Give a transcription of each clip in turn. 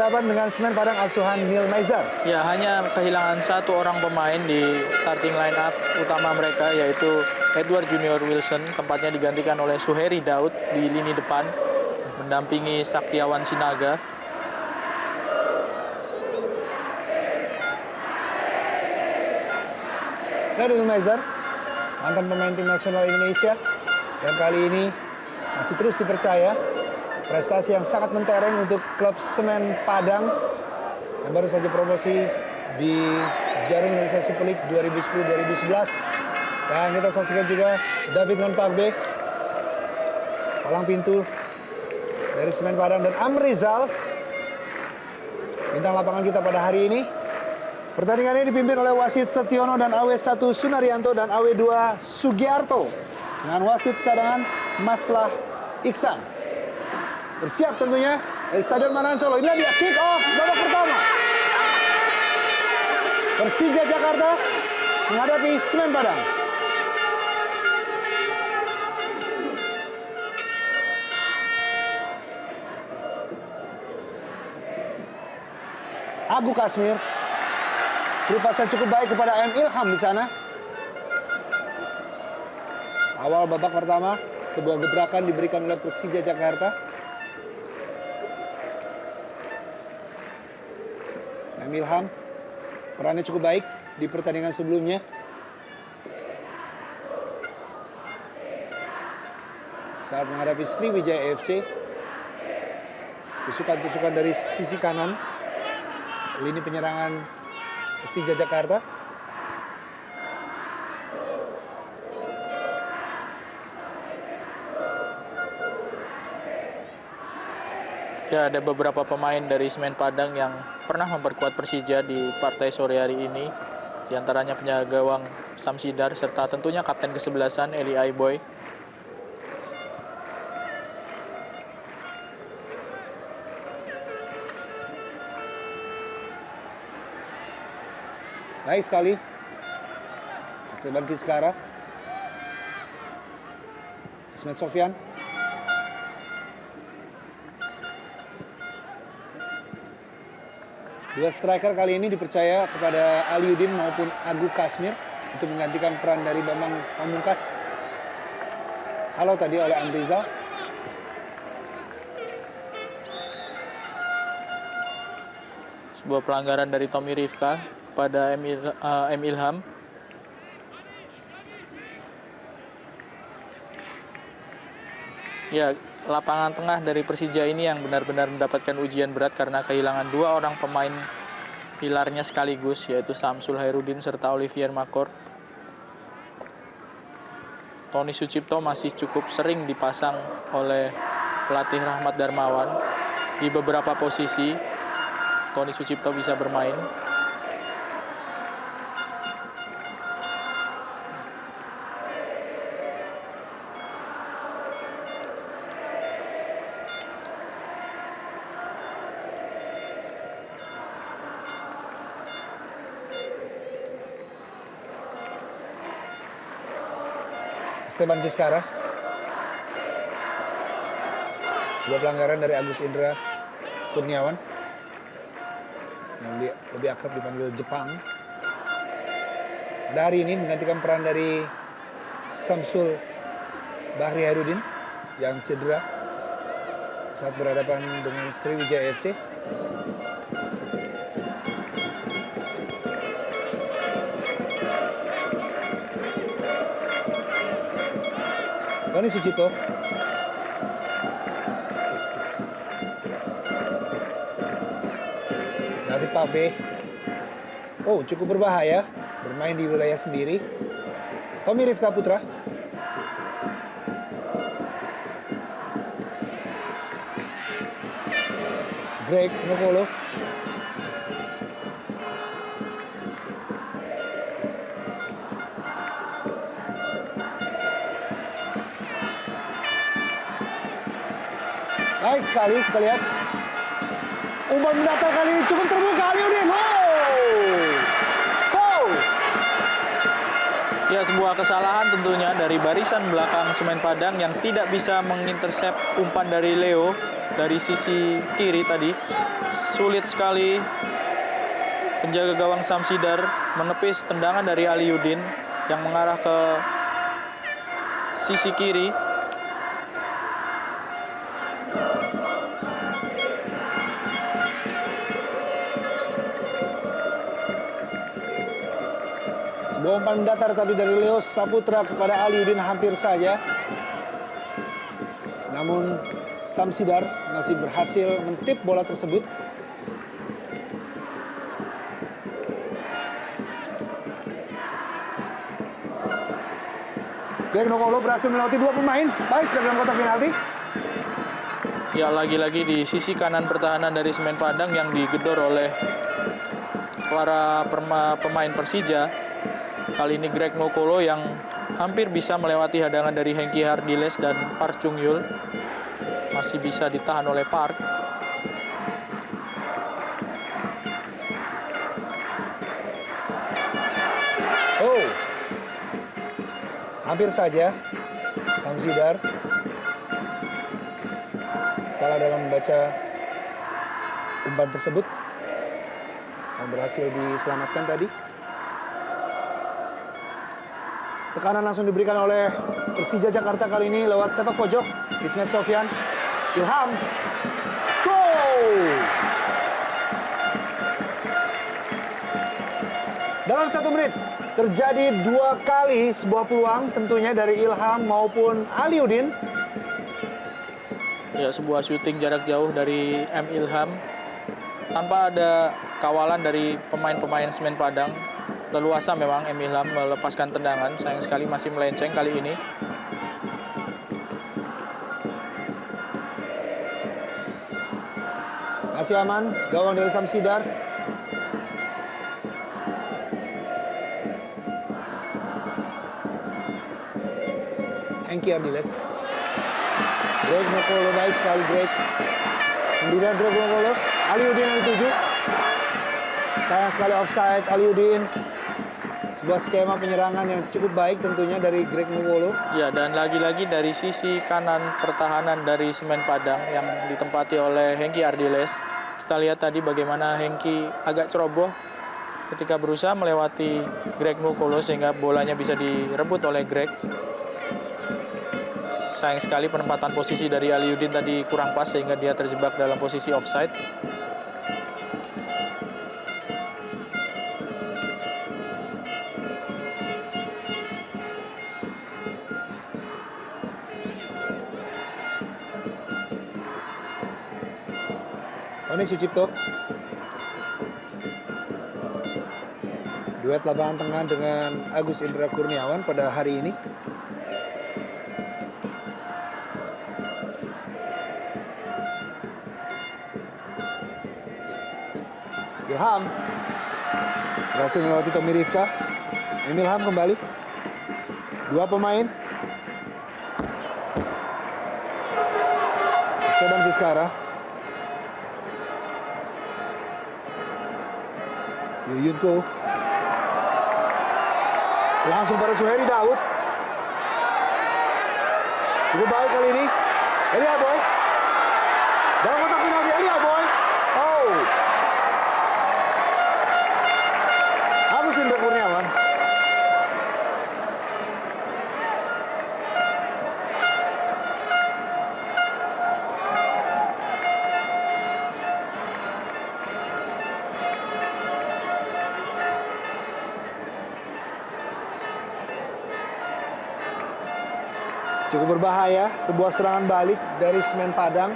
berhadapan dengan Semen Padang asuhan Neil Meiser. Ya, hanya kehilangan satu orang pemain di starting line up utama mereka, yaitu Edward Junior Wilson, tempatnya digantikan oleh Suheri Daud di lini depan, mendampingi Saktiawan Sinaga. Neil Meiser, mantan pemain tim nasional Indonesia, dan kali ini masih terus dipercaya. Prestasi yang sangat mentereng untuk klub Semen Padang yang baru saja promosi di Jarum Indonesia Super League 2010-2011. Dan kita saksikan juga David Nonparbe, palang pintu dari Semen Padang, dan Amrizal, bintang lapangan kita pada hari ini. Pertandingan ini dipimpin oleh wasit Setiono dan AW1 Sunaryanto dan AW2 Sugiarto dengan wasit cadangan Maslah Iksan. Bersiap tentunya dari Stadion Manahan Solo. Inilah dia kick off babak pertama. Persija Jakarta menghadapi Semen Padang. Agu Kasmir beri pasan cukup baik kepada M. Ilham di sana. Awal babak pertama, sebuah gebrakan diberikan oleh Persija Jakarta. M. Ilham perannya cukup baik di pertandingan sebelumnya. Saat menghadapi Sriwijaya FC, tusukan-tusukan dari sisi kanan lini penyerangan Persija Jakarta. Ya, ada beberapa pemain dari Semen Padang yang pernah memperkuat Persija di partai sore hari ini. Di antaranya penjaga gawang Samsidar serta tentunya kapten kesebelasan Eli Aiboy. Baik sekali. Esteban Vizcara. Ismet Sofyan. Dua striker kali ini dipercaya kepada Aliuddin maupun Agu Kasmir untuk menggantikan peran dari Bambang Pamungkas. Halo tadi oleh Amrizal. Sebuah pelanggaran dari Tommy Rifka kepada M. Ilham. Ya, lapangan tengah dari Persija ini yang benar-benar mendapatkan ujian berat karena kehilangan dua orang pemain pilarnya sekaligus, yaitu Samsul Hairudin serta Olivier Makor. Tony Sucipto masih cukup sering dipasang oleh pelatih Rahmat Darmawan. Di beberapa posisi Tony Sucipto bisa bermain. Esteban Vizcara. Sebuah pelanggaran dari Agus Indra Kurniawan yang lebih akrab dipanggil Jepang. Pada hari ini menggantikan peran dari Samsul Bahri Hairudin yang cedera saat berhadapan dengan Sriwijaya FC. Tony Sucipto. David Pape. Oh, cukup berbahaya bermain di wilayah sendiri. Tommy Rifka Putra. Greg Nokolo. Baik sekali, kita lihat. Umpan mendatar kali ini cukup terbuka, Aliuddin. Oh! Ya, sebuah kesalahan tentunya dari barisan belakang Semen Padang yang tidak bisa mengintersep umpan dari Leo dari sisi kiri tadi. Sulit sekali penjaga gawang Samsidar menepis tendangan dari Aliuddin yang mengarah ke sisi kiri. Sebuah umpan datar tadi dari Leo Saputra kepada Aliuddin hampir saja. Namun Samsidar masih berhasil mentip bola tersebut. Greg Nokolo berhasil melewati dua pemain. Baik sekali dalam kotak penalti. Ya, lagi-lagi di sisi kanan pertahanan dari Semen Padang yang digedor oleh para pemain Persija. Kali ini Greg Nokolo yang hampir bisa melewati hadangan dari Hengki Hardiles dan Park Chung Yul. Masih bisa ditahan oleh Park. Oh, hampir saja Samsidar salah dalam membaca umpan tersebut yang berhasil diselamatkan tadi. Tekanan langsung diberikan oleh Persija Jakarta kali ini lewat sepak pojok. Ismet Sofyan, Ilham, dalam 1 menit terjadi 2 kali sebuah peluang tentunya dari Ilham maupun Aliuddin. Ya, sebuah syuting jarak jauh dari M. Ilham tanpa ada kawalan dari pemain-pemain Semen Padang. Leluasa memang M. Ilham melepaskan tendangan. Sayang sekali masih melenceng kali ini. Masih aman gawang dari Samsidar. Hengki Ardiles. Greg Nokolo, baik sekali Greg. Sendirian Greg Nokolo. Aliuddin yang dituju. Sayang sekali offside Aliuddin. Sebuah skema penyerangan yang cukup baik tentunya dari Greg Nokolo. Ya, dan lagi-lagi dari sisi kanan pertahanan dari Semen Padang yang ditempati oleh Hengki Ardiles. Kita lihat tadi bagaimana Hengki agak ceroboh ketika berusaha melewati Greg Nokolo sehingga bolanya bisa direbut oleh Greg. Sayang sekali penempatan posisi dari Aliuddin tadi kurang pas sehingga dia terjebak dalam posisi offside. Tony Sucipto. Duet lapangan tengah dengan Agus Indra Kurniawan pada hari ini. Ilham berhasil melewati Tommy Rifka. Ilham kembali. 2 pemain. Esteban Vizcara. Yuyunko. Langsung pada Suheri Daud. Cukup baik kali ini. Elia Boy. Dalam kotak penalti Elia Boy. Oh. Agus Indra Kurniawan. Cukup berbahaya, sebuah serangan balik dari Semen Padang.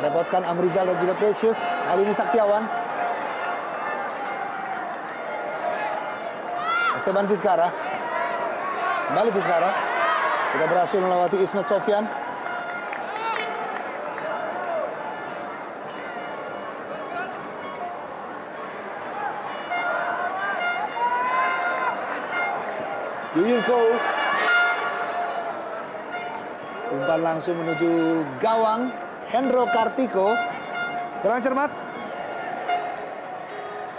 Mendapatkan Amrizal dan juga Precious. Kali ini Saktiawan. Esteban Vizcara. Kembali Vizcara. Tidak berhasil melewati Ismet Sofyan. Yuyunko. Umpan langsung menuju gawang Hendro Kartiko. Kurang cermat.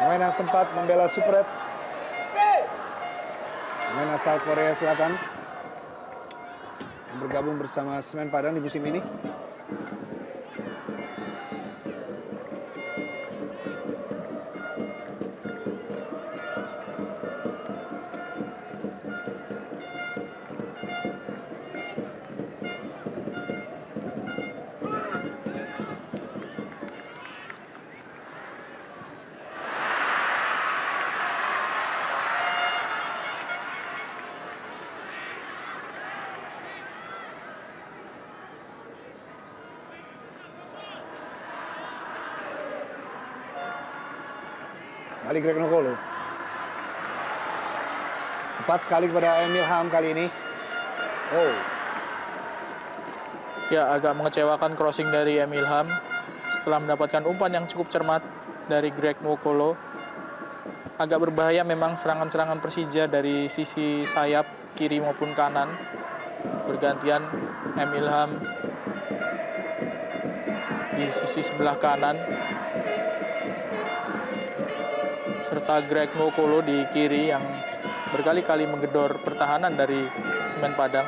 Pemain yang sempat membela Super Reds. pemain asal Korea Selatan yang bergabung bersama Semen Padang di musim ini. Kali Greg Nokolo. Tepat sekali kepada Emil Ham kali ini. Oh, Ya, agak mengecewakan crossing dari Emil Ham setelah mendapatkan umpan yang cukup cermat dari Greg Nwokolo. Agak berbahaya memang serangan-serangan Persija dari sisi sayap kiri maupun kanan. Bergantian Emil Ham di sisi sebelah kanan, serta Greg Nwokolo di kiri yang berkali-kali menggedor pertahanan dari Semen Padang.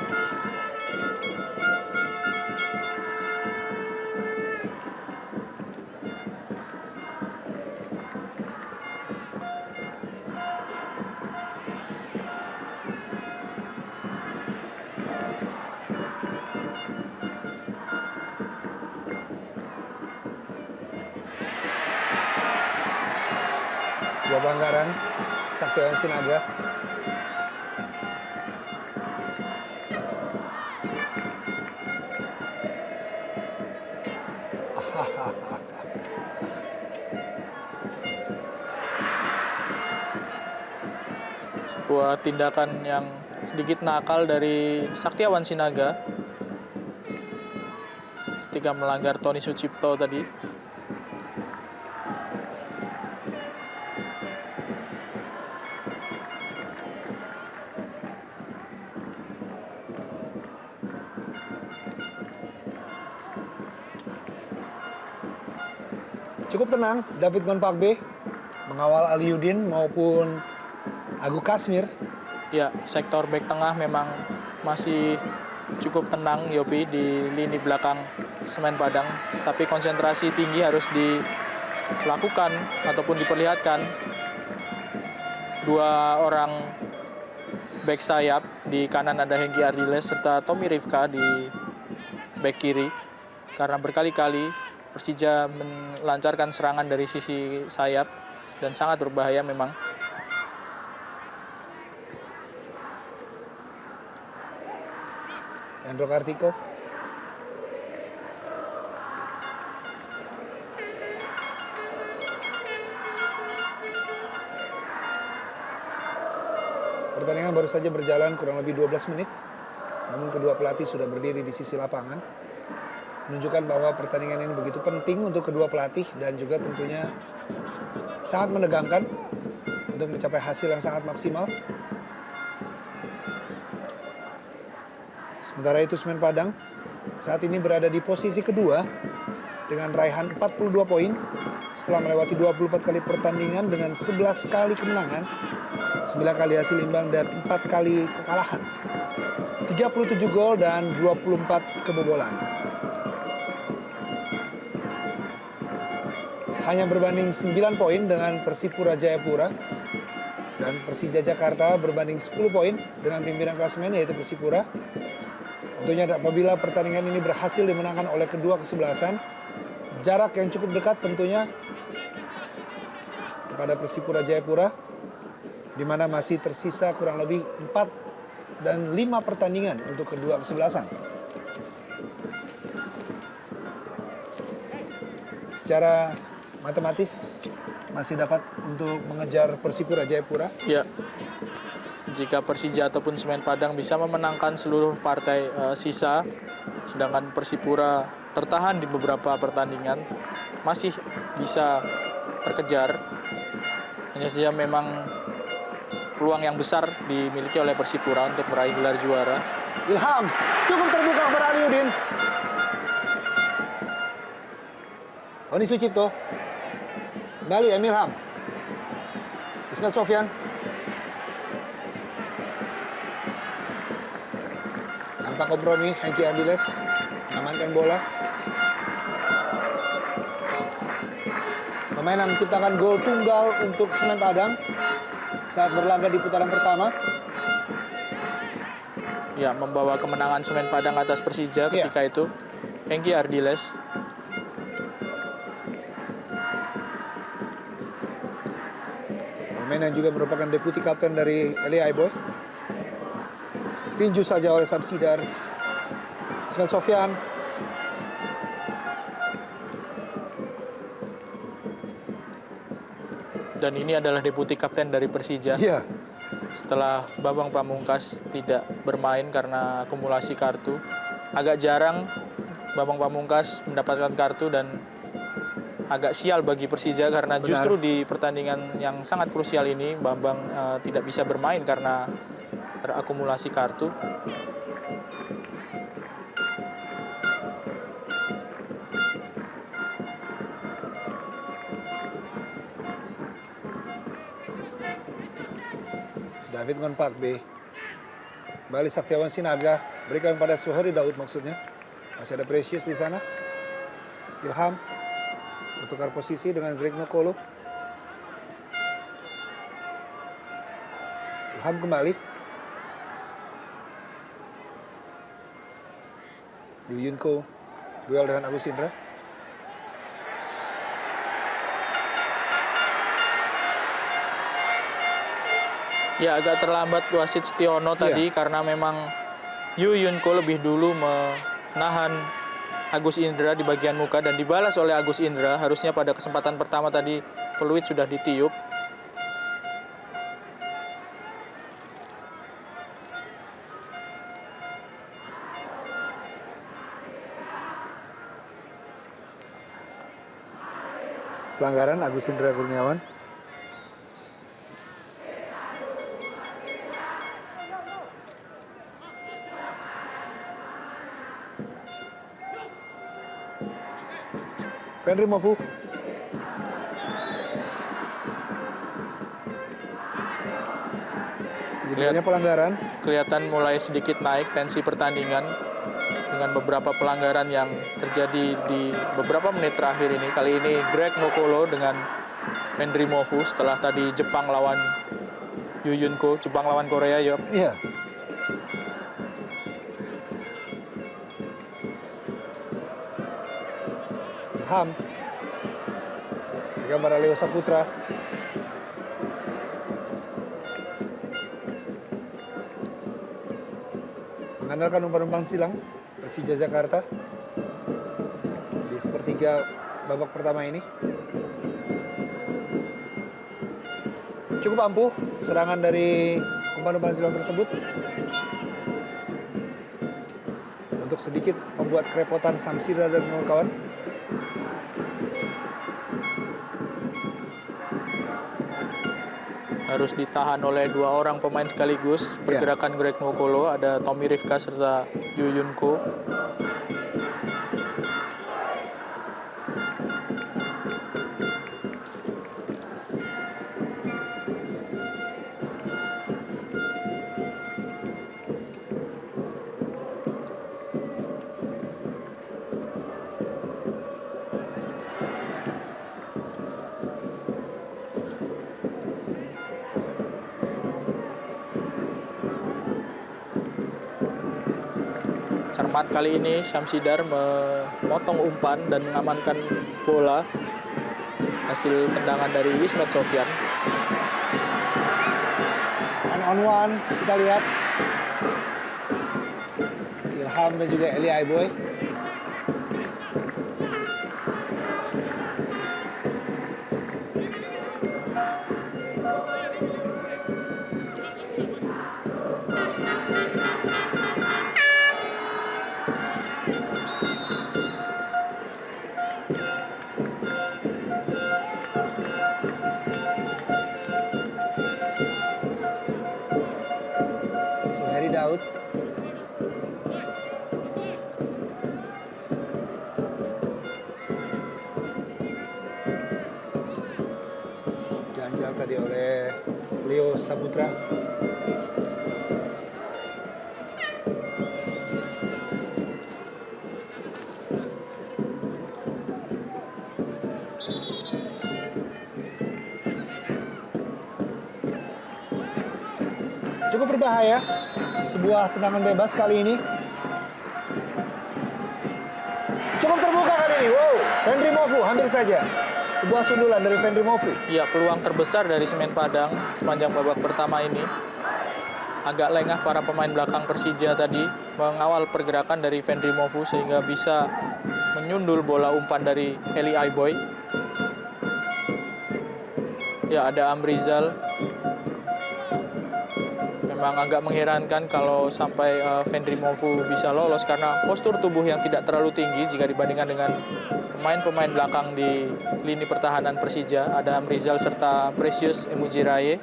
sebuah pelanggaran Saktiawan Sinaga. Sebuah tindakan yang sedikit nakal dari Saktiawan Sinaga ketika melanggar Tony Sucipto tadi. Cukup tenang David Ngonpakbe mengawal Aliudin maupun Agu Kasmir. Ya, sektor bek tengah memang masih cukup tenang Yopi di lini belakang Semen Padang, tapi konsentrasi tinggi harus dilakukan ataupun diperlihatkan dua orang bek sayap. Di kanan ada Hengki Ardiles serta Tommy Rifka di bek kiri, karena berkali-kali Persija melancarkan serangan dari sisi sayap dan sangat berbahaya memang. Andro Kartiko. Pertandingan baru saja berjalan kurang lebih 12 menit. Namun kedua pelatih sudah berdiri di sisi lapangan, menunjukkan bahwa pertandingan ini begitu penting untuk kedua pelatih dan juga tentunya sangat menegangkan untuk mencapai hasil yang sangat maksimal. Sementara itu Semen Padang saat ini berada di posisi kedua dengan raihan 42 poin setelah melewati 24 kali pertandingan dengan 11 kali kemenangan, 9 kali hasil imbang dan 4 kali kekalahan. 37 gol dan 24 kebobolan. Hanya berbanding 9 poin dengan Persipura Jayapura, dan Persija Jakarta berbanding 10 poin dengan pimpinan klasemen yaitu Persipura. Tentunya apabila pertandingan ini berhasil dimenangkan oleh kedua kesebelasan, jarak yang cukup dekat tentunya kepada Persipura Jayapura, di mana masih tersisa kurang lebih 4 dan 5 pertandingan untuk kedua kesebelasan. Secara matematis masih dapat untuk mengejar Persipura Jayapura. Ya, jika Persija ataupun Semen Padang bisa memenangkan seluruh partai sisa, sedangkan Persipura tertahan di beberapa pertandingan, masih bisa terkejar. Hanya saja memang peluang yang besar dimiliki oleh Persipura untuk meraih gelar juara. Ilham cukup terbuka kepada Aliudin. Tony Sucipto. Kembali Emil Ham. Ismail Sofyan. tanpa kompromi, Hengki Ardiles amankan bola. Pemain yang menciptakan gol tunggal untuk Semen Padang saat berlaga di putaran pertama. Ya, membawa kemenangan Semen Padang atas Persija ketika itu Hengki Ardiles. Pemain yang juga merupakan deputi kapten dari Eli Aiboy. Tinju saja oleh Samsidar. Ismail Sofyan. Dan ini adalah deputi kapten dari Persija. Iya. Setelah Bambang Pamungkas tidak bermain karena akumulasi kartu. Agak jarang Bambang Pamungkas mendapatkan kartu dan agak sial bagi Persija karena justru di pertandingan yang sangat krusial ini Bambang tidak bisa bermain karena terakumulasi kartu. David Ngonpak B. Kembali Saktiawan Sinaga. Berikan pada Suheri Daud maksudnya. Masih ada Precious di sana. Ilham. Bertukar posisi dengan Greg Nokolo. Ilham kembali. Yuyunko. Duel dengan Agus Indra. Ya, agak terlambat wasit Setiono tadi karena memang Yuyunko lebih dulu menahan Agus Indra di bagian muka dan dibalas oleh Agus Indra. Harusnya pada kesempatan pertama tadi peluit sudah ditiup. Pelanggaran Agus Indra Kurniawan. Henry Mofu. Banyak pelanggaran. Kelihatan mulai sedikit naik tensi pertandingan dengan beberapa pelanggaran yang terjadi di beberapa menit terakhir ini. Kali ini Greg Nokolo dengan Henry Mofu setelah tadi Jepang lawan Yuyunko, Jepang lawan Korea, yuk. Iya. Ilham. Gambar Leo Saputra. Mengandalkan umpan-umpan silang Persija Jakarta di sepertiga babak pertama ini. Cukup ampuh serangan dari umpan-umpan silang tersebut untuk sedikit membuat kerepotan Samsira dan kawan-kawan. Harus ditahan oleh dua orang pemain sekaligus. Pergerakan Greg Nokolo, ada Tommy Rifka serta Yuyunko. Cermat kali ini Syamsidar memotong umpan dan mengamankan bola hasil tendangan dari Ismet Sofyan. On one, kita lihat Ilham dan juga Eli Aiboy. Daud. Dianjal tadi oleh Leo Saputra. cukup berbahaya. Sebuah tendangan bebas kali ini. Cukup terbuka kali ini. Wow, Fendry Mofu hampir saja. Sebuah sundulan dari Fendry Mofu. Ya, peluang terbesar dari Semen Padang sepanjang babak pertama ini. Agak lengah para pemain belakang Persija tadi mengawal pergerakan dari Fendry Mofu sehingga bisa menyundul bola umpan dari Eli Aiboy. Ya, ada Amrizal. Memang agak mengherankan kalau sampai Fendry Mofu bisa lolos karena postur tubuh yang tidak terlalu tinggi jika dibandingkan dengan pemain-pemain belakang di lini pertahanan Persija. Ada Amrizal serta Precious Emujiraye.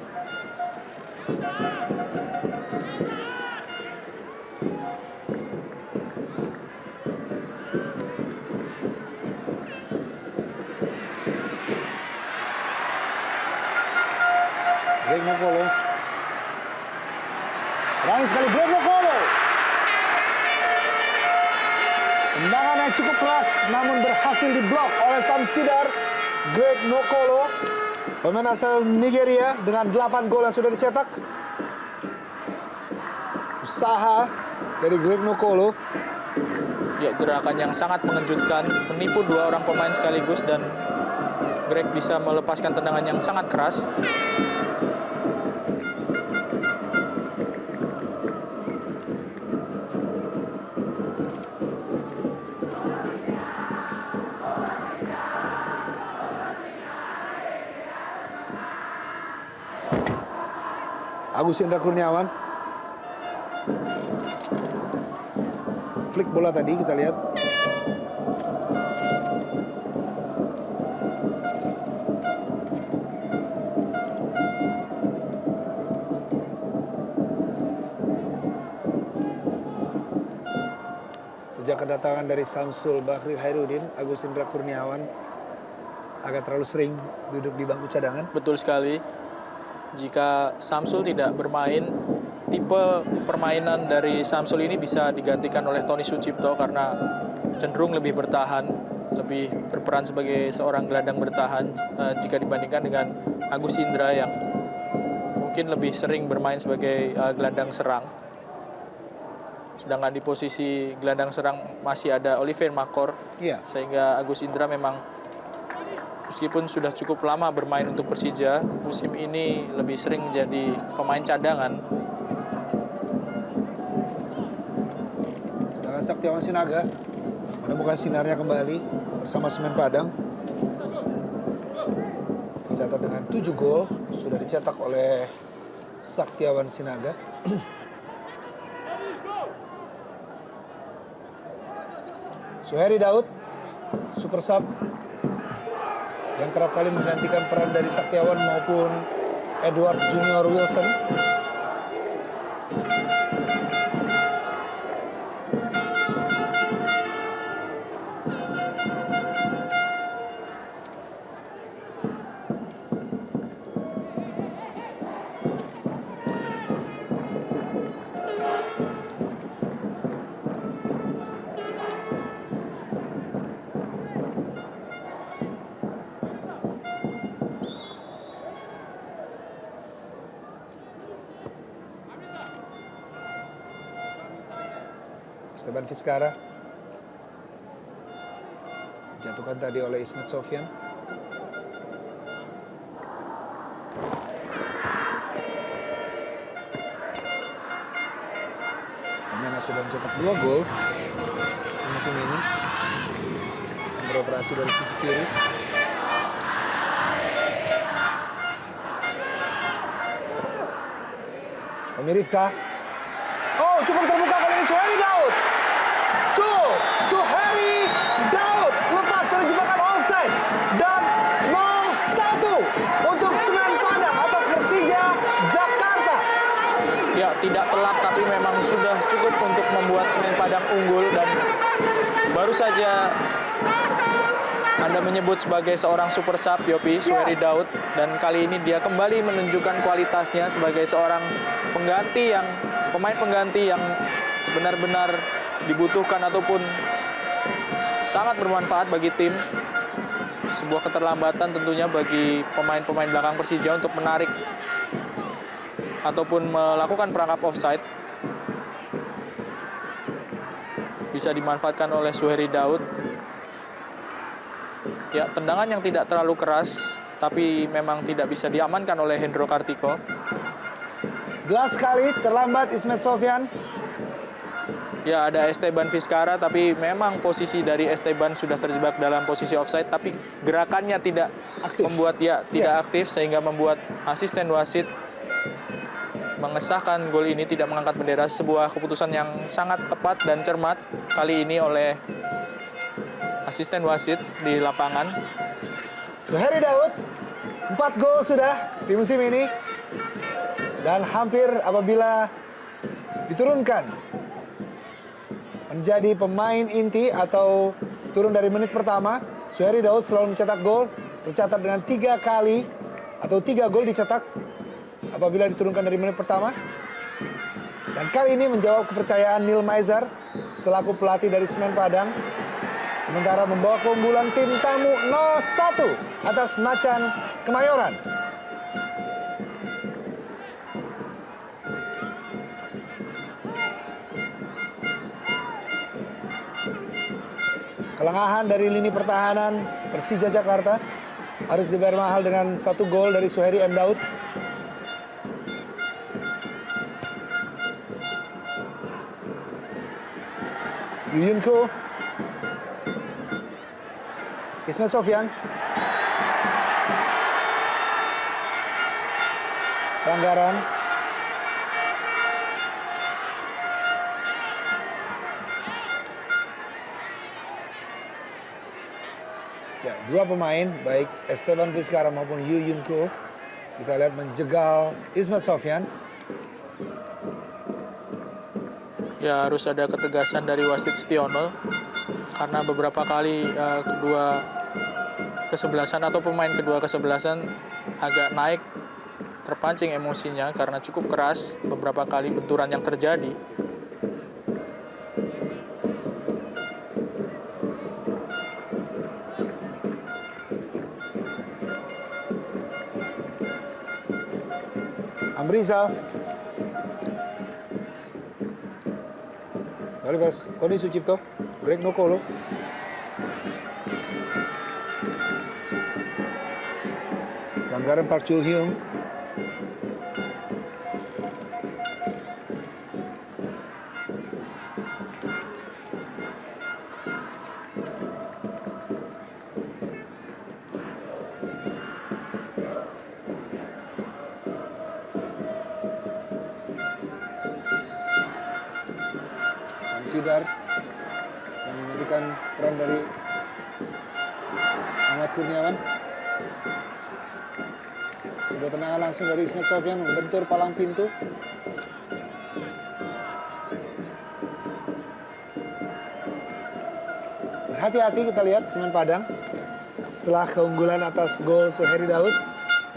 Greg Nokolo. Berani sekali Greg Nokolo. Tendangan yang cukup keras namun berhasil diblok oleh Samsidar. Greg Nokolo, pemain asal Nigeria dengan 8 gol yang sudah dicetak. Usaha dari Greg Nokolo. Ya, gerakan yang sangat mengejutkan, menipu 2 orang pemain sekaligus dan Greg bisa melepaskan tendangan yang sangat keras. Agus Indra Kurniawan. Flick bola tadi kita lihat. Sejak kedatangan dari Samsul Bahri Hairudin, Agus Indra Kurniawan agak terlalu sering duduk di bangku cadangan. Betul sekali. Jika Samsul tidak bermain, tipe permainan dari Samsul ini bisa digantikan oleh Tony Sucipto karena cenderung lebih bertahan, lebih berperan sebagai seorang gelandang bertahan jika dibandingkan dengan Agus Indra yang mungkin lebih sering bermain sebagai gelandang serang. Sedangkan di posisi gelandang serang masih ada Oliver Makor, sehingga Agus Indra memang meskipun sudah cukup lama bermain untuk Persija, musim ini lebih sering menjadi pemain cadangan. Sedangkan Saktiawan Sinaga menemukan sinarnya kembali bersama Semen Padang. Tercatat dengan 7 gol sudah dicetak oleh Saktiawan Sinaga. Suheri Daud, super sub yang kerap kali menggantikan peran dari Saktiawan maupun Edward Junior Wilson. Esteban Vizcara jatuhkan tadi oleh Ismet Sofyan. Pemain sudah mencetak 2 gol di musim ini yang beroperasi dari sisi kiri. Tommy Rifka. Oh, cukup terbuka kali ini Suheri Daud. Gol Suheri Daud lepas dari jebakan offside dan 0-1 untuk Semen Padang atas Persija Jakarta. Ya, tidak telak tapi memang sudah cukup untuk membuat Semen Padang unggul dan baru saja Anda menyebut sebagai seorang super sub, Yopi, Suheri Daud, dan kali ini dia kembali menunjukkan kualitasnya sebagai seorang pemain pengganti yang benar-benar dibutuhkan ataupun sangat bermanfaat bagi tim. Sebuah keterlambatan tentunya bagi pemain-pemain belakang Persija untuk menarik ataupun melakukan perangkap offside. Bisa dimanfaatkan oleh Suheri Daud. Ya, tendangan yang tidak terlalu keras, tapi memang tidak bisa diamankan oleh Hendro Kartiko. Jelas sekali terlambat Ismet Sofyan. Ya, ada Esteban Vizcara, tapi memang posisi dari Esteban sudah terjebak dalam posisi offside, tapi gerakannya tidak Aktif. membuat tidak aktif, sehingga membuat asisten wasit mengesahkan gol ini tidak mengangkat bendera. Sebuah keputusan yang sangat tepat dan cermat kali ini oleh asisten wasit di lapangan. Suheri Daud 4 gol sudah di musim ini, dan hampir apabila diturunkan menjadi pemain inti atau turun dari menit pertama, Suheri Daud selalu mencetak gol, tercatat dengan 3 kali atau 3 gol dicetak apabila diturunkan dari menit pertama. Dan kali ini menjawab kepercayaan Neil Maizer selaku pelatih dari Semen Padang, sementara membawa keunggulan tim tamu 0-1 atas Macan Kemayoran. Kelengahan dari lini pertahanan Persija Jakarta harus dibayar mahal dengan 1 gol dari Suheri M. Daud. Yuyunko, Ismet Sofyan, pelanggaran. Ya, 2 pemain baik Esteban Vizcara maupun Yuyunko kita lihat menjegal Ismet Sofyan. Ya, harus ada ketegasan dari wasit Setiono, karena beberapa kali kedua kesebelasan atau pemain kedua kesebelasan agak naik, terpancing emosinya karena cukup keras beberapa kali benturan yang terjadi. Amrizal. Kali pas Tony Sucipto, Greg Nokolo. Pelanggaran Park Chul Hyung. Sidar yang menggantikan peran dari Ahmad Kurniawan. Sebuah tendangan langsung dari Ismet Sofyan membentur palang pintu. Berhati-hati kita lihat Semen Padang setelah keunggulan atas gol Suheri Daud,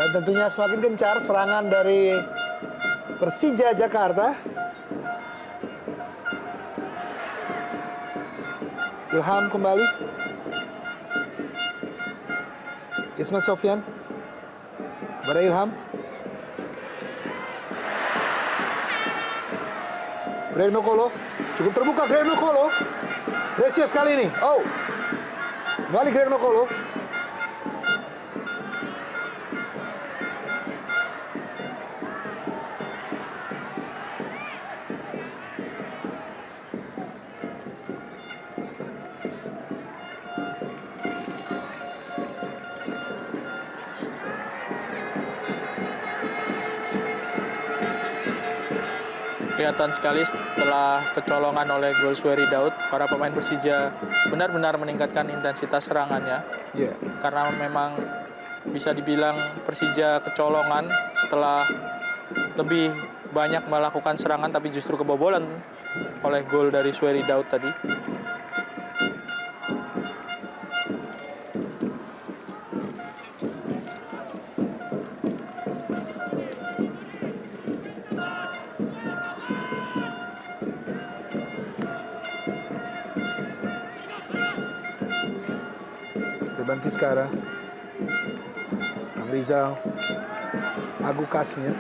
dan tentunya semakin gencar serangan dari Persija Jakarta. Ilham kembali. Ismet Sofyan kepada Ilham. Greg Nokolo cukup terbuka. Greg Nokolo precious kali ini. Oh, kembali Greg Nokolo. Kelihatan sekali setelah kecolongan oleh gol Suheri Daud, para pemain Persija benar-benar meningkatkan intensitas serangannya. Yeah. Karena memang bisa dibilang Persija kecolongan setelah lebih banyak melakukan serangan, tapi justru kebobolan oleh gol dari Suheri Daud tadi. Esteban Vizcara, Amrizal, Agu Kasmir.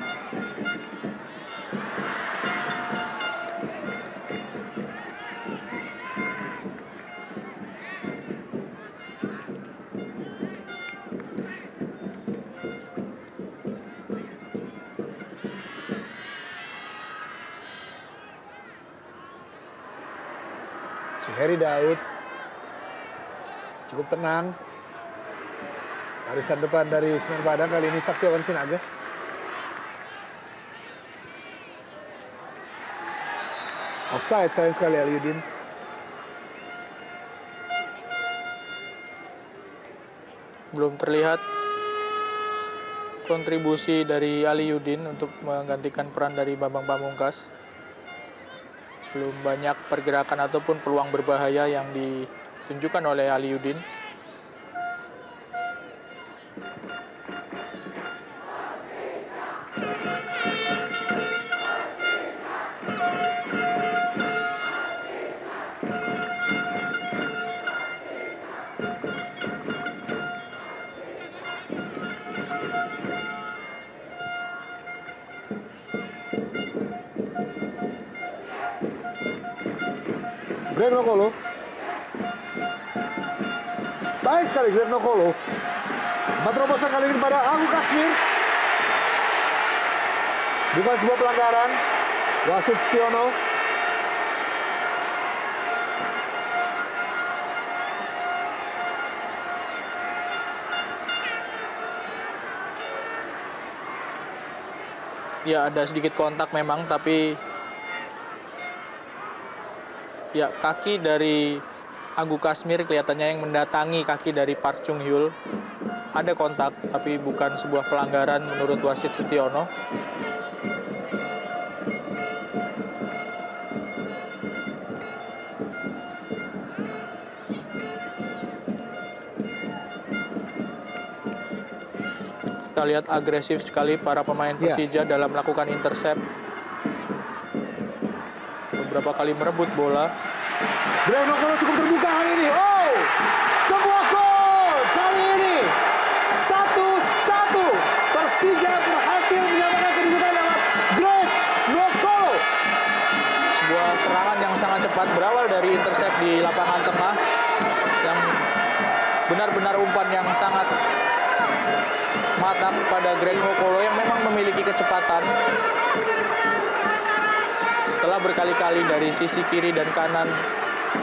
Suheri Daud. Cukup tenang. Barisan depan dari Semen Padang kali ini Saktiawan Sinaga. Offside sayang sekali Aliudin. Belum terlihat kontribusi dari Aliudin untuk menggantikan peran dari Bambang Pamungkas. Belum banyak pergerakan ataupun peluang berbahaya yang ditunjukkan oleh Aliudin. Greg Nokolo. Baik sekali Greg Nokolo. Terobosan kali ini kepada Agu Kasmir. Bukan sebuah pelanggaran. Wasit Setiono. Ya, ada sedikit kontak memang, tapi ya, kaki dari Agu Kasmir kelihatannya yang mendatangi kaki dari Park Chung Hyul. Ada kontak, tapi bukan sebuah pelanggaran menurut wasit Setiono. Kita lihat agresif sekali para pemain Persija dalam melakukan intercept. Beberapa kali merebut bola. Greg Nokolo cukup terbuka kali ini. Oh, sebuah gol kali ini 1-1. Persija berhasil menyamakan kedudukan lewat Greg Nokolo. Sebuah serangan yang sangat cepat berawal dari intercept di lapangan tengah yang benar-benar umpan yang sangat matang pada Greg Nokolo yang memang memiliki kecepatan. Setelah berkali-kali dari sisi kiri dan kanan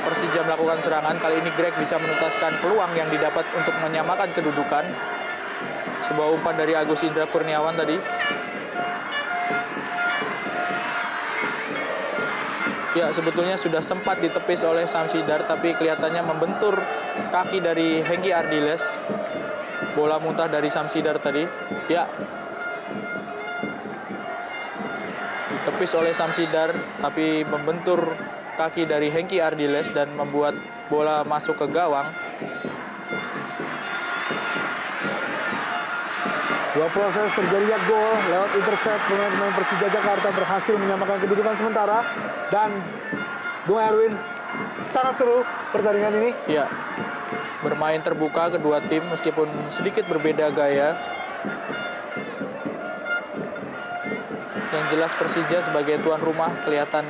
Persija melakukan serangan, kali ini Greg bisa menuntaskan peluang yang didapat untuk menyamakan kedudukan. Sebuah umpan dari Agus Indra Kurniawan tadi. Ya, sebetulnya sudah sempat ditepis oleh Samsidar, tapi kelihatannya membentur kaki dari Hengki Ardiles. Bola muntah dari Samsidar tadi. Ya, ditepis oleh Samsidar, tapi membentur kaki dari Hengki Ardiles dan membuat bola masuk ke gawang. Sebuah proses terjadinya gol lewat intercept pemain-pemain Persija Jakarta berhasil menyamakan kedudukan sementara. Dan Bung Erwin, sangat seru pertandingan ini. Ya, bermain terbuka kedua tim meskipun sedikit berbeda gaya. Yang jelas Persija sebagai tuan rumah kelihatan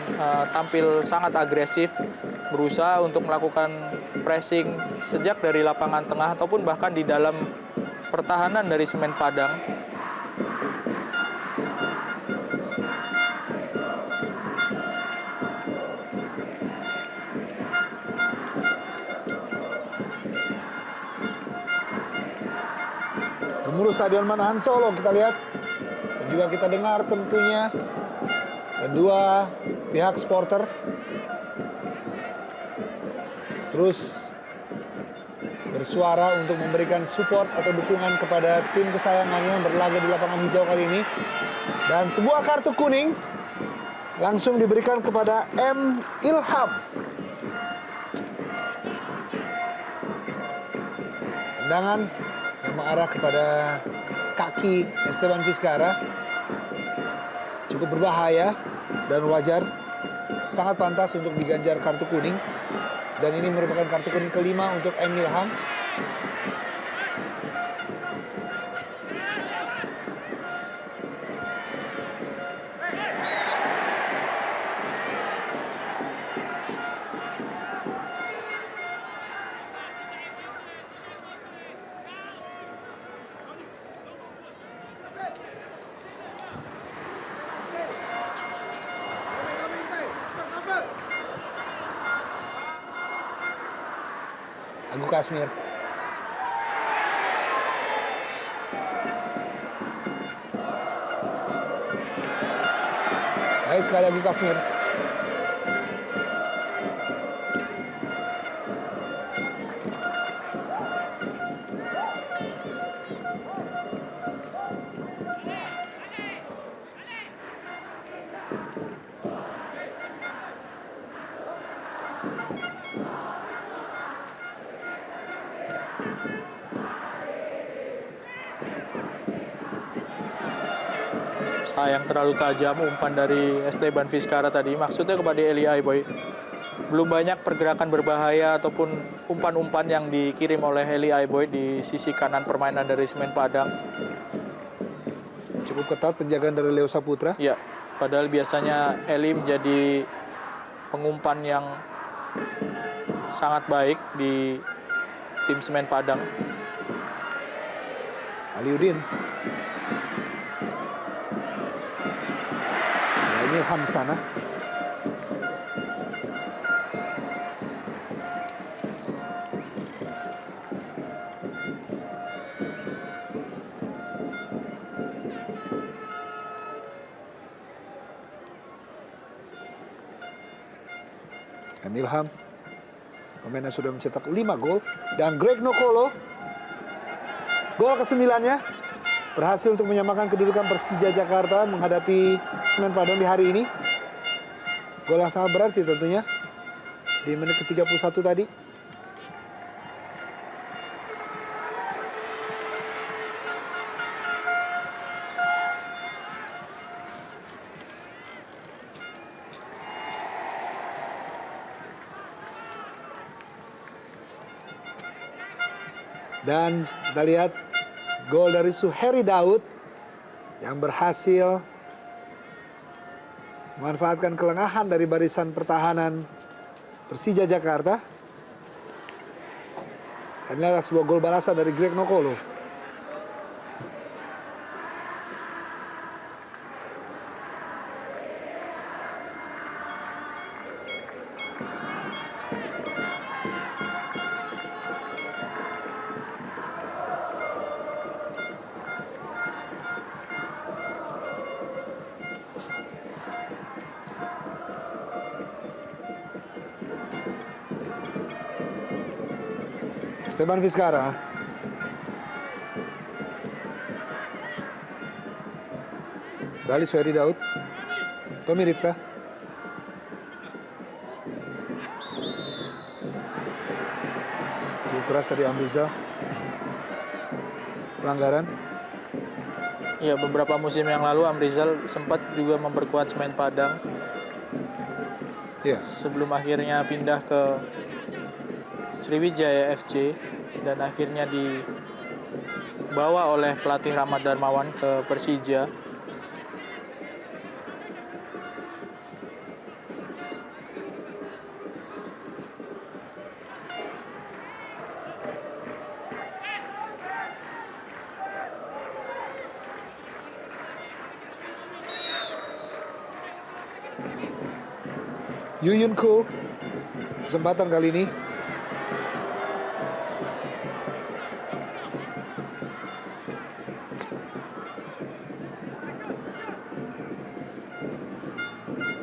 tampil sangat agresif, berusaha untuk melakukan pressing sejak dari lapangan tengah ataupun bahkan di dalam pertahanan dari Semen Padang. Gemuruh Stadion Manahan Solo kita lihat. Dan juga kita dengar tentunya kedua pihak supporter terus bersuara untuk memberikan support atau dukungan kepada tim kesayangannya yang berlaga di lapangan hijau kali ini. Dan sebuah kartu kuning langsung diberikan kepada M. Ilham. Tendangan yang mengarah kepada kaki Esteban Vizcara cukup berbahaya dan wajar, sangat pantas untuk diganjar kartu kuning. Dan ini merupakan kartu kuning kelima untuk M. Ilham. Agu Kasmir. Baik sekali Agu Kasmir. Sayang terlalu tajam umpan dari Esteban Vizcarra tadi. Maksudnya kepada Eli Aiboy. Belum banyak pergerakan berbahaya ataupun umpan-umpan yang dikirim oleh Eli Aiboy di sisi kanan permainan dari Semen Padang. Cukup ketat penjagaan dari Leo Saputra. Ya, padahal biasanya Eli menjadi pengumpan yang sangat baik di tim Semen Padang. Aliudin. Ada Ilham di sana. Ilham, pemain yang sudah mencetak 5 gol. Dan Greg Nokolo, gol ke-9-nya, berhasil untuk menyamakan kedudukan Persija Jakarta menghadapi Semen Padang di hari ini. Gol yang sangat berarti tentunya di menit ke-31 tadi. Dan kita lihat gol dari Suheri Daud yang berhasil memanfaatkan kelengahan dari barisan pertahanan Persija Jakarta. Dan ini adalah sebuah gol balasan dari Greg Nokolo. Esteban Vizcarra. Kembali Suheri Daud. Tommy Rifka. Cukup keras dari Amrizal. Pelanggaran. Ya, beberapa musim yang lalu Amrizal sempat juga memperkuat Semen Padang. Ya. Sebelum akhirnya pindah ke Sriwijaya FC dan akhirnya dibawa oleh pelatih Rahmat Darmawan ke Persija. Yuyun Ko, kesempatan kali ini.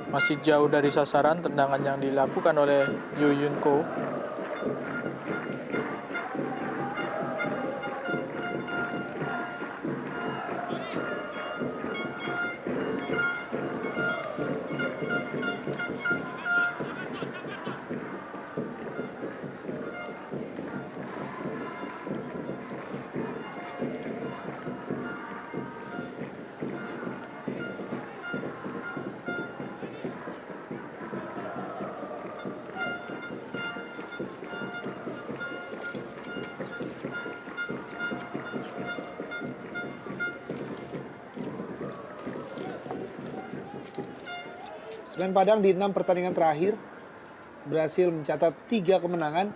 Masih jauh dari sasaran tendangan yang dilakukan oleh Yuyun Ko. Semen Padang di 6 pertandingan terakhir berhasil mencatat 3 kemenangan,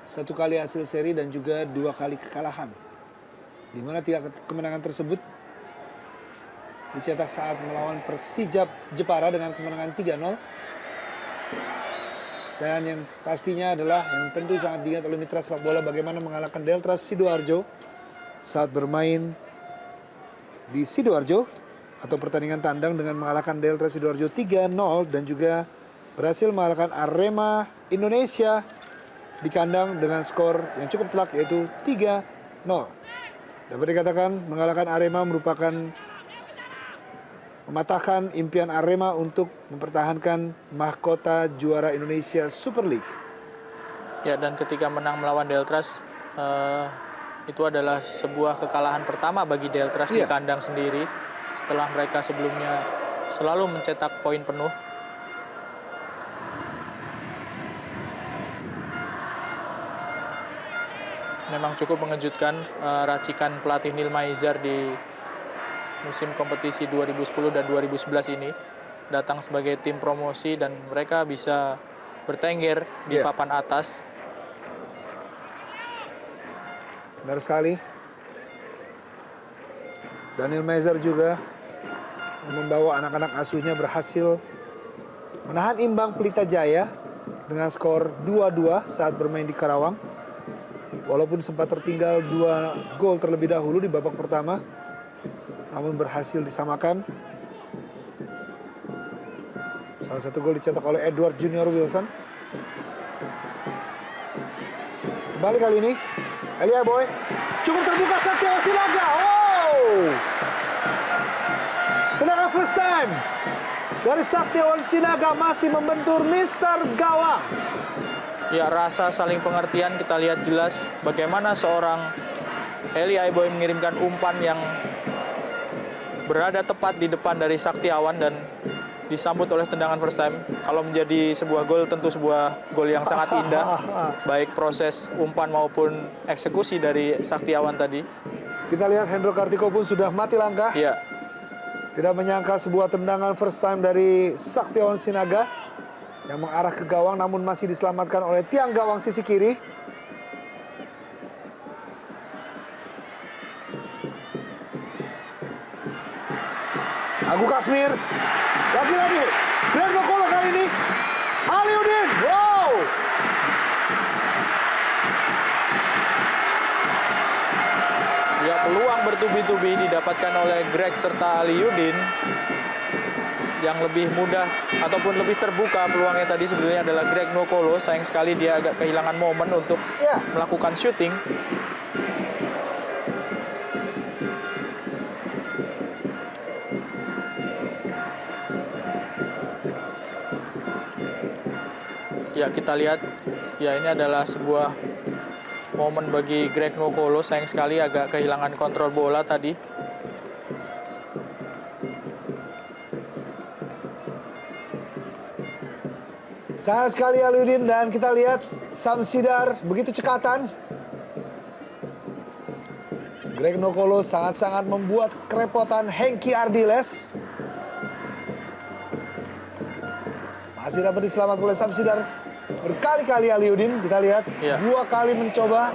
1 kali hasil seri dan juga 2 kali kekalahan. Di mana 3 kemenangan tersebut dicetak saat melawan Persija Jepara dengan kemenangan 3-0. Dan yang pastinya adalah yang tentu sangat diingat oleh mitra sepak bola bagaimana mengalahkan Deltras Sidoarjo saat bermain di Sidoarjo atau pertandingan tandang dengan mengalahkan Deltras Sidoarjo 3-0 dan juga berhasil mengalahkan Arema Indonesia di kandang dengan skor yang cukup telak yaitu 3-0. Dapat dikatakan mengalahkan Arema merupakan mematahkan impian Arema untuk mempertahankan mahkota juara Indonesia Super League. Ya, dan ketika menang melawan Deltras, itu adalah sebuah kekalahan pertama bagi Deltras di Iya. kandang sendiri setelah mereka sebelumnya selalu mencetak poin penuh. Memang cukup mengejutkan racikan pelatih Nil Maizar di musim kompetisi 2010 dan 2011 ini datang sebagai tim promosi dan mereka bisa bertengger di Iya. papan atas. Benar sekali. Daniel Meiser juga yang membawa anak-anak asuhnya berhasil menahan imbang Pelita Jaya dengan skor 2-2 saat bermain di Karawang. Walaupun sempat tertinggal 2 gol terlebih dahulu di babak pertama, namun berhasil disamakan. Salah satu gol dicetak oleh Edward Junior Wilson. Kembali kali ini, Elia Boy cukup terbuka Saktiawan Sinaga. Wow! Tendangan first time dari Saktiawan Sinaga masih membentur Mister Gawang. Ya, rasa saling pengertian kita lihat jelas bagaimana seorang Eli Aiboy mengirimkan umpan yang berada tepat di depan dari Saktiawan dan disambut oleh tendangan first time. Kalau menjadi sebuah gol, tentu sebuah gol yang sangat indah, baik proses umpan maupun eksekusi dari Saktiawan tadi. Kita lihat Hendro Kartiko pun sudah mati langkah. Ya, Tidak menyangka sebuah tendangan first time dari Saktiawan Sinaga yang mengarah ke gawang namun masih diselamatkan oleh tiang gawang sisi kiri. Agu Kasmir. Lagi-lagi. Greg Nokolo kali ini. Aliudin. Wow. ya peluang bertubi-tubi didapatkan oleh Greg serta Aliudin. Yang lebih mudah ataupun lebih terbuka peluangnya tadi sebetulnya adalah Greg Nokolo. Sayang sekali dia agak kehilangan momen untuk Ya. melakukan syuting. Ya, kita lihat ya ini adalah sebuah momen bagi Greg Nokolo. Sayang sekali agak kehilangan kontrol bola tadi. Sayang sekali Aliudin dan kita lihat Samsidar begitu cekatan. Greg Nokolo sangat-sangat membuat kerepotan Hengki Ardiles. Masih dapat diselamatkan oleh Samsidar. Berkali-kali Aliudin kita lihat. Ya. 2 kali mencoba.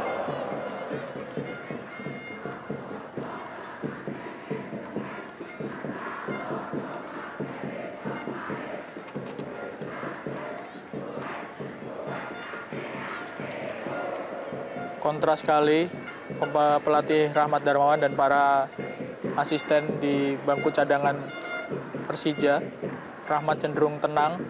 Kontras sekali pelatih Rahmat Darmawan dan para asisten di bangku cadangan Persija. Rahmat cenderung tenang.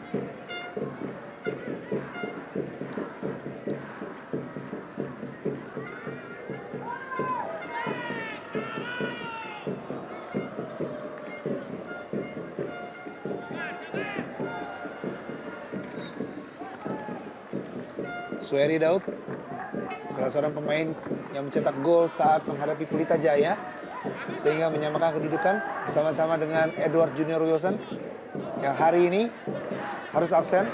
Suheri Daud, salah seorang pemain yang mencetak gol saat menghadapi Pelita Jaya sehingga menyamakan kedudukan bersama-sama dengan Edward Junior Wilson yang hari ini harus absen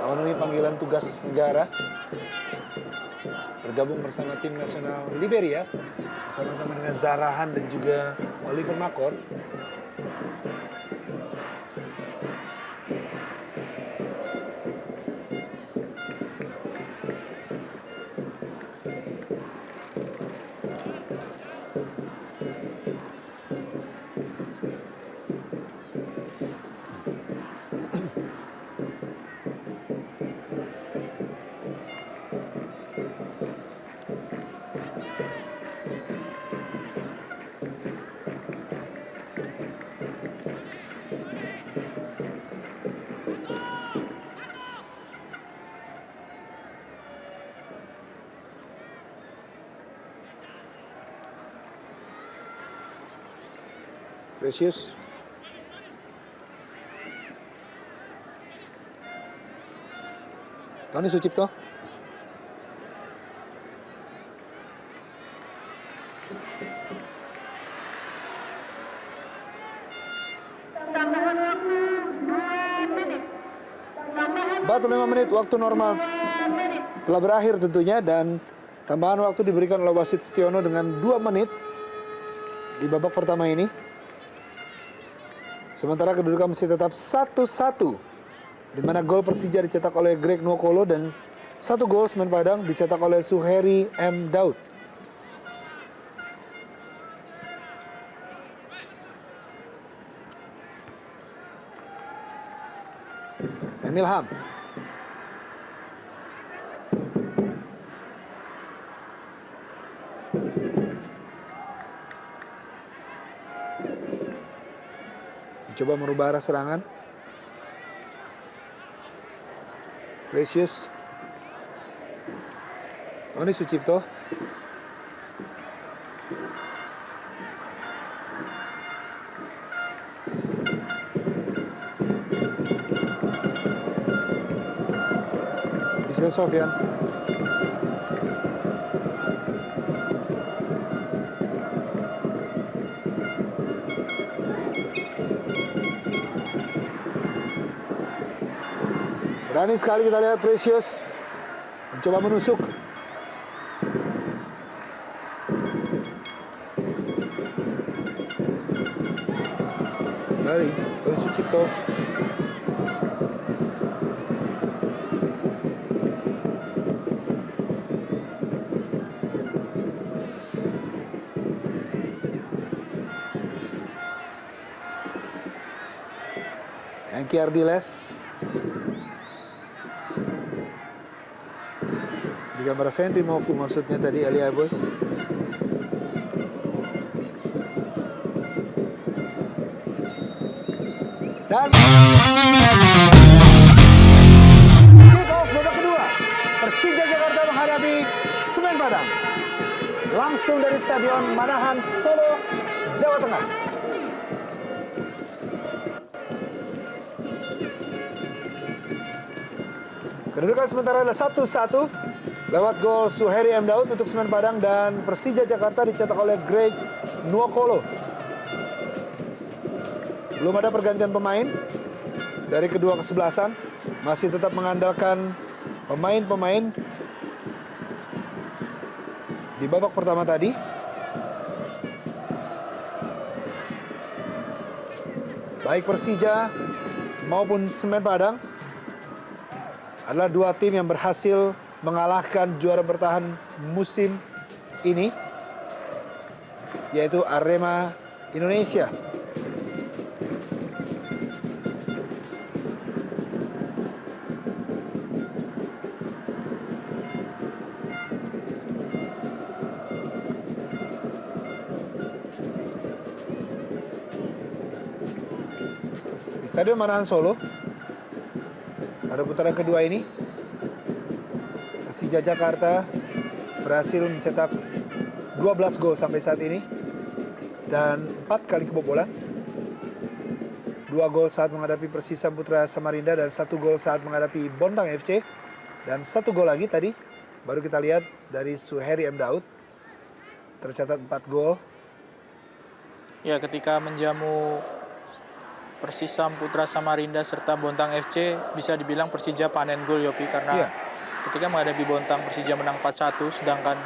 memenuhi panggilan tugas negara bergabung bersama tim nasional Liberia bersama-sama dengan Zarahan dan juga Oliver Makor. Precious. Tony Sucipto. Batu 5 menit waktu normal telah berakhir tentunya, dan tambahan waktu diberikan oleh wasit Setiono dengan 2 menit di babak pertama ini. Sementara kedudukan masih tetap 1-1, di mana gol Persija dicetak oleh Greg Nwokolo dan 1 gol Semen Padang dicetak oleh Suheri M. Daud. Emil Ham. Coba merubah arah serangan. Precious. Tony Sucipto. Ismail Sofyan. Berani sekali kita lihat Precious mencoba menusuk. Kembali Tony Sucipto. Hengki Ardiles. Di gambar Fendi Mofu maksudnya tadi, Elia Boy. Dan kick off babak kedua. Persija Jakarta menghadapi Semen Padang. Langsung dari Stadion Manahan, Solo, Jawa Tengah. Kedudukan sementara adalah 1-1 lewat gol Suheri M. Daud untuk Semen Padang, dan Persija Jakarta dicetak oleh Greg Nwokolo. Belum ada pergantian pemain dari kedua kesebelasan. Masih tetap mengandalkan pemain-pemain di babak pertama tadi. Baik Persija maupun Semen Padang adalah 2 tim yang berhasil mengalahkan juara bertahan musim ini, yaitu Arema Indonesia. Di Stadion Manahan Solo, pada putaran kedua ini, Persija Jakarta berhasil mencetak 12 gol sampai saat ini dan 4 kali kebobolan. 2 gol saat menghadapi Persisam Putra Samarinda dan 1 gol saat menghadapi Bontang FC, dan 1 gol lagi tadi baru kita lihat dari Suheri M. Daud. Tercatat 4 gol. Ya, ketika menjamu Persisam Putra Samarinda serta Bontang FC, bisa dibilang Persija panen gol, Yopi, karena ketika menghadapi Bontang, Persija menang 4-1, sedangkan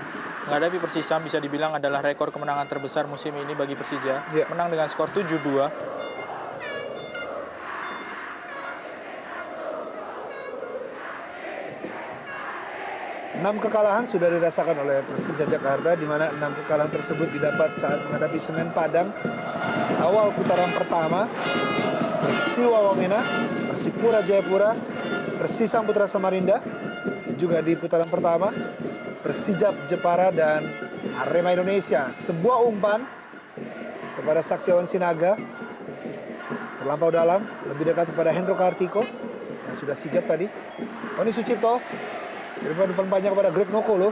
menghadapi Persisam bisa dibilang adalah rekor kemenangan terbesar musim ini bagi Persija. Menang dengan skor 7-2. Enam kekalahan sudah dirasakan oleh Persija Jakarta, di mana 6 kekalahan tersebut didapat saat menghadapi Semen Padang di awal putaran pertama, Persiwa Wamena, Persipura Jayapura, Persisam Putra Samarinda juga di putaran pertama, Persijap Jepara, dan Arema Indonesia. Sebuah umpan kepada Saktiawan Sinaga, terlampau dalam, lebih dekat kepada Hendro Kartiko yang sudah sigap tadi. Tony Sucipto kirimkan umpan panjang kepada Greg Nwokolo.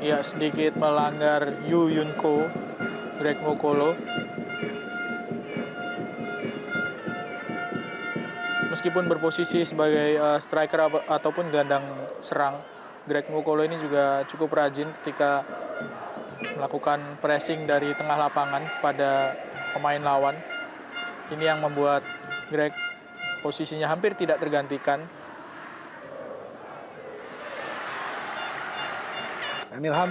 Ya, sedikit melanggar Yu Yun Ko, Greg Mokolo. Meskipun berposisi sebagai striker ataupun gelandang serang, Greg Mokolo ini juga cukup rajin ketika melakukan pressing dari tengah lapangan pada pemain lawan. Ini yang membuat Greg posisinya hampir tidak tergantikan. Ilham.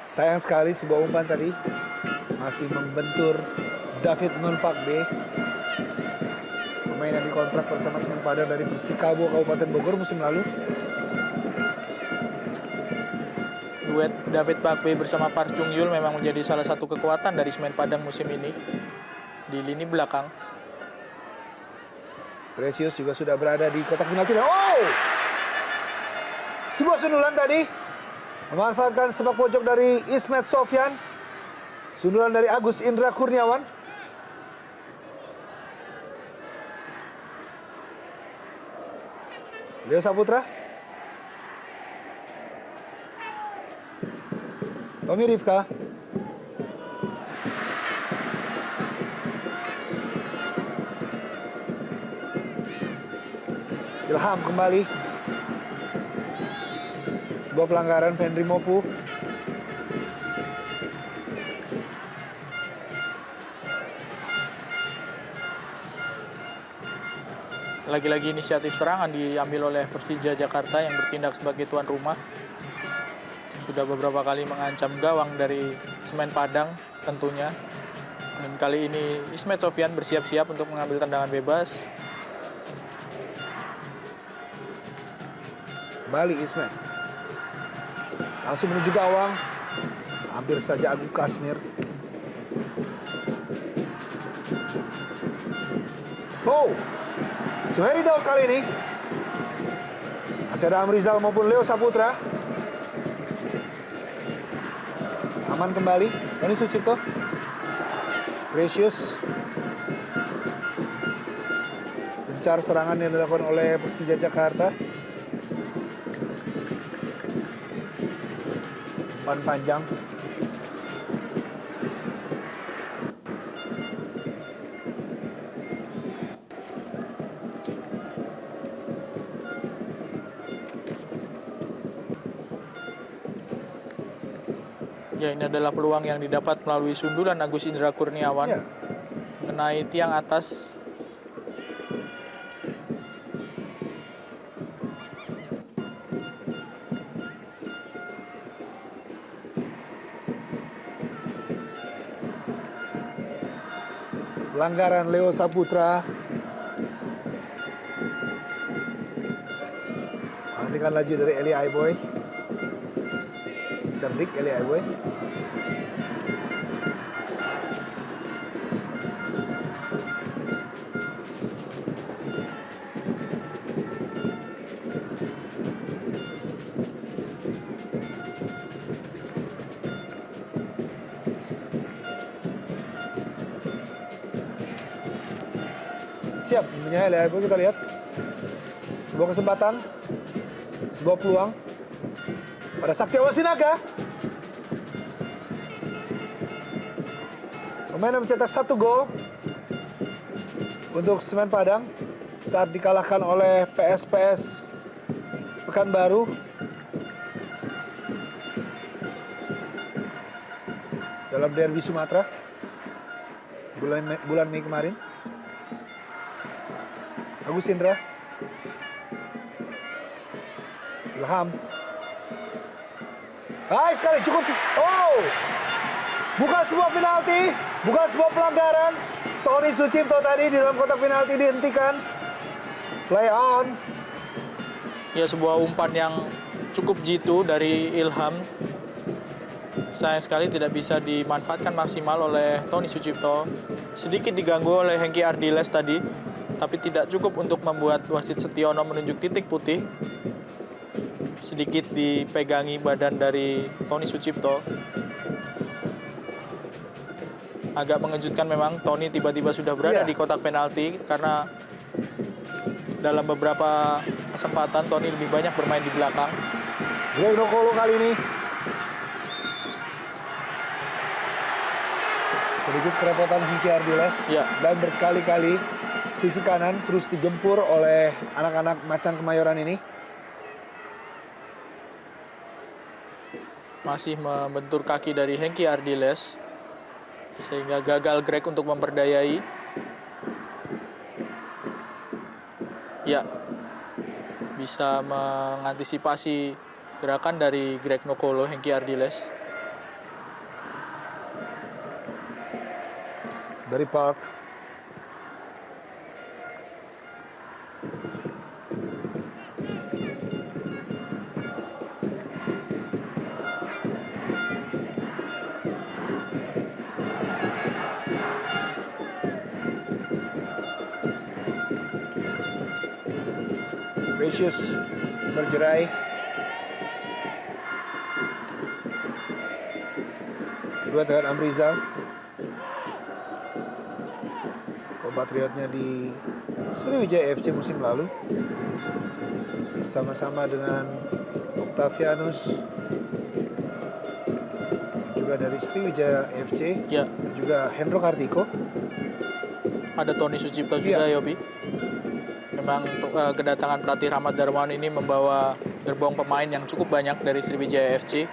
Sayang sekali sebuah umpan tadi masih membentur David Nurpakbe, pemain yang dikontrak bersama Semen Padang dari Persikabo Kabupaten Bogor musim lalu. Duet David Pakbe bersama Park Chung Yul memang menjadi salah satu kekuatan dari Semen Padang musim ini di lini belakang. Precious juga sudah berada di kotak penalti. Oh! Sebuah sundulan tadi memanfaatkan sepak pojok dari Ismet Sofyan. Sundulan dari Agus Indra Kurniawan. Leo Saputra. Tommy Rifka. Ilham kembali. Sebuah pelanggaran Fendri Mofu. Lagi-lagi inisiatif serangan diambil oleh Persija Jakarta yang bertindak sebagai tuan rumah. Sudah beberapa kali mengancam gawang dari Semen Padang tentunya. Dan kali ini Ismet Sofyan bersiap-siap untuk mengambil tendangan bebas. Kembali Ismet. Langsung menuju gawang. Hampir saja Agung Kasmir. Oh! Suheri Daud kali ini. Masih ada Amrizal maupun Leo Saputra. Aman kembali. Tony Sucipto. Precious. Gencar serangan yang dilakukan oleh Persija Jakarta. Umpan panjang. Ya, ini adalah peluang yang didapat melalui sundulan Agus Indra Kurniawan. Ya. Mengenai tiang atas. Pelanggaran Leo Saputra. Menghentikan laju dari Eli Aiboy. Cerdik Eli Aiboy. Siap, punya Eli Aiboy, kita lihat. Sebuah kesempatan. Sebuah peluang. Pada Saktiawan Sinaga. Pemain yang mencetak 1 gol untuk Semen Padang saat dikalahkan oleh PSPS Pekanbaru. Dalam derby Sumatera bulan Mei kemarin. Agus Indra. Ilham. Baik sekali, cukup. Oh! Bukan sebuah penalti, bukan sebuah pelanggaran. Tony Sucipto tadi di dalam kotak penalti dihentikan. Play on. Ya, sebuah umpan yang cukup jitu dari Ilham. Sayang sekali tidak bisa dimanfaatkan maksimal oleh Tony Sucipto. Sedikit diganggu oleh Hengki Ardiles tadi, tapi tidak cukup untuk membuat wasit Setiono menunjuk titik putih. Sedikit dipegangi badan dari Tony Sucipto. Agak mengejutkan memang, Tony tiba-tiba sudah berada di kotak penalti karena dalam beberapa kesempatan. Tony lebih banyak bermain di belakang. Greg Nokolo kali ini sedikit kerepotan Hengki Ardiles. Ya. Dan berkali-kali sisi kanan terus digempur oleh anak-anak Macan Kemayoran ini. Masih membentur kaki dari Hengki Ardiles, sehingga gagal Greg untuk memperdayai. Ya, bisa mengantisipasi gerakan dari Greg Nokolo, Hengki Ardiles. Dari Park. Precious berjerai. Kedua dengan Amrizal. Kompatriotnya di Sriwijaya FC musim lalu. Bersama-sama dengan Octavianus. Juga dari Sriwijaya FC. Ya, Dan juga Hendro Kartiko. ada Tony Sucipto juga, Yobi. Memang kedatangan pelatih Rahmat Darmawan ini membawa gerbong pemain yang cukup banyak dari Sriwijaya FC.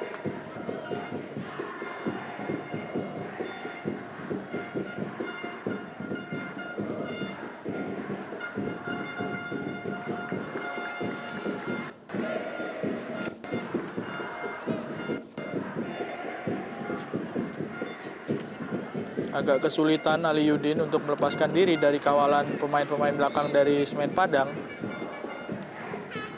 Agak kesulitan Ali Yudin untuk melepaskan diri dari kawalan pemain-pemain belakang dari Semen Padang.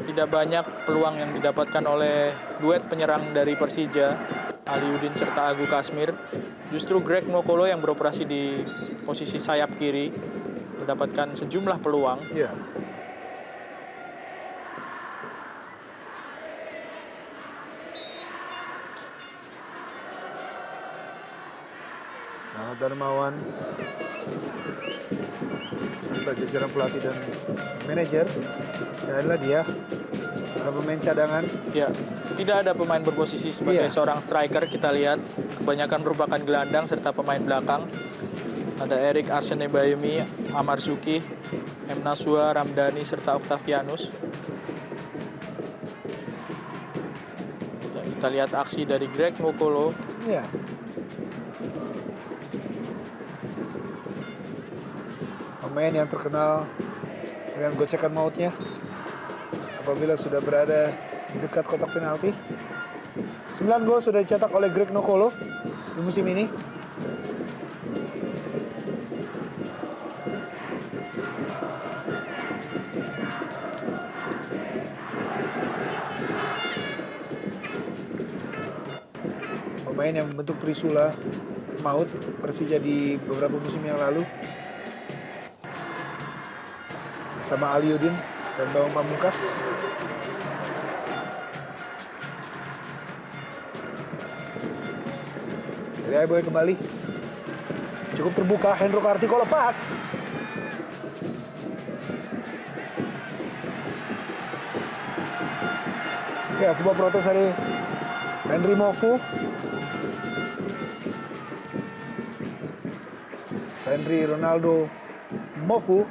Tidak banyak peluang yang didapatkan oleh duet penyerang dari Persija, Ali Yudin serta Agu Kasmir. Justru Greg Nokolo yang beroperasi di posisi sayap kiri mendapatkan sejumlah peluang. Iya. Rahmat Darmawan serta jajaran pelatih dan manajer, dan adalah dia para pemain cadangan. Ya, tidak ada pemain berposisi sebagai Iya. seorang striker. Kita lihat kebanyakan merupakan gelandang serta pemain belakang. Ada Erik Arsene Bayemi, Amar Zuki, M. Nasua, Ramdhani, serta Octavianus. Ya, kita lihat aksi dari Greg Nokolo. Iya. Pemain yang terkenal dengan gocekan mautnya apabila sudah berada di dekat kotak penalti. 9 gol sudah dicetak oleh Greg Nokolo di musim ini. Pemain yang membentuk Trisula maut Persija di beberapa musim yang lalu. Bersama Ali Yudin dan Bambang Pamungkas. Dari Aiboy kembali. Cukup terbuka, Hendro Kartiko lepas. Ya, sebuah protes dari Henry Mofu. Henry Ronaldo Mofu.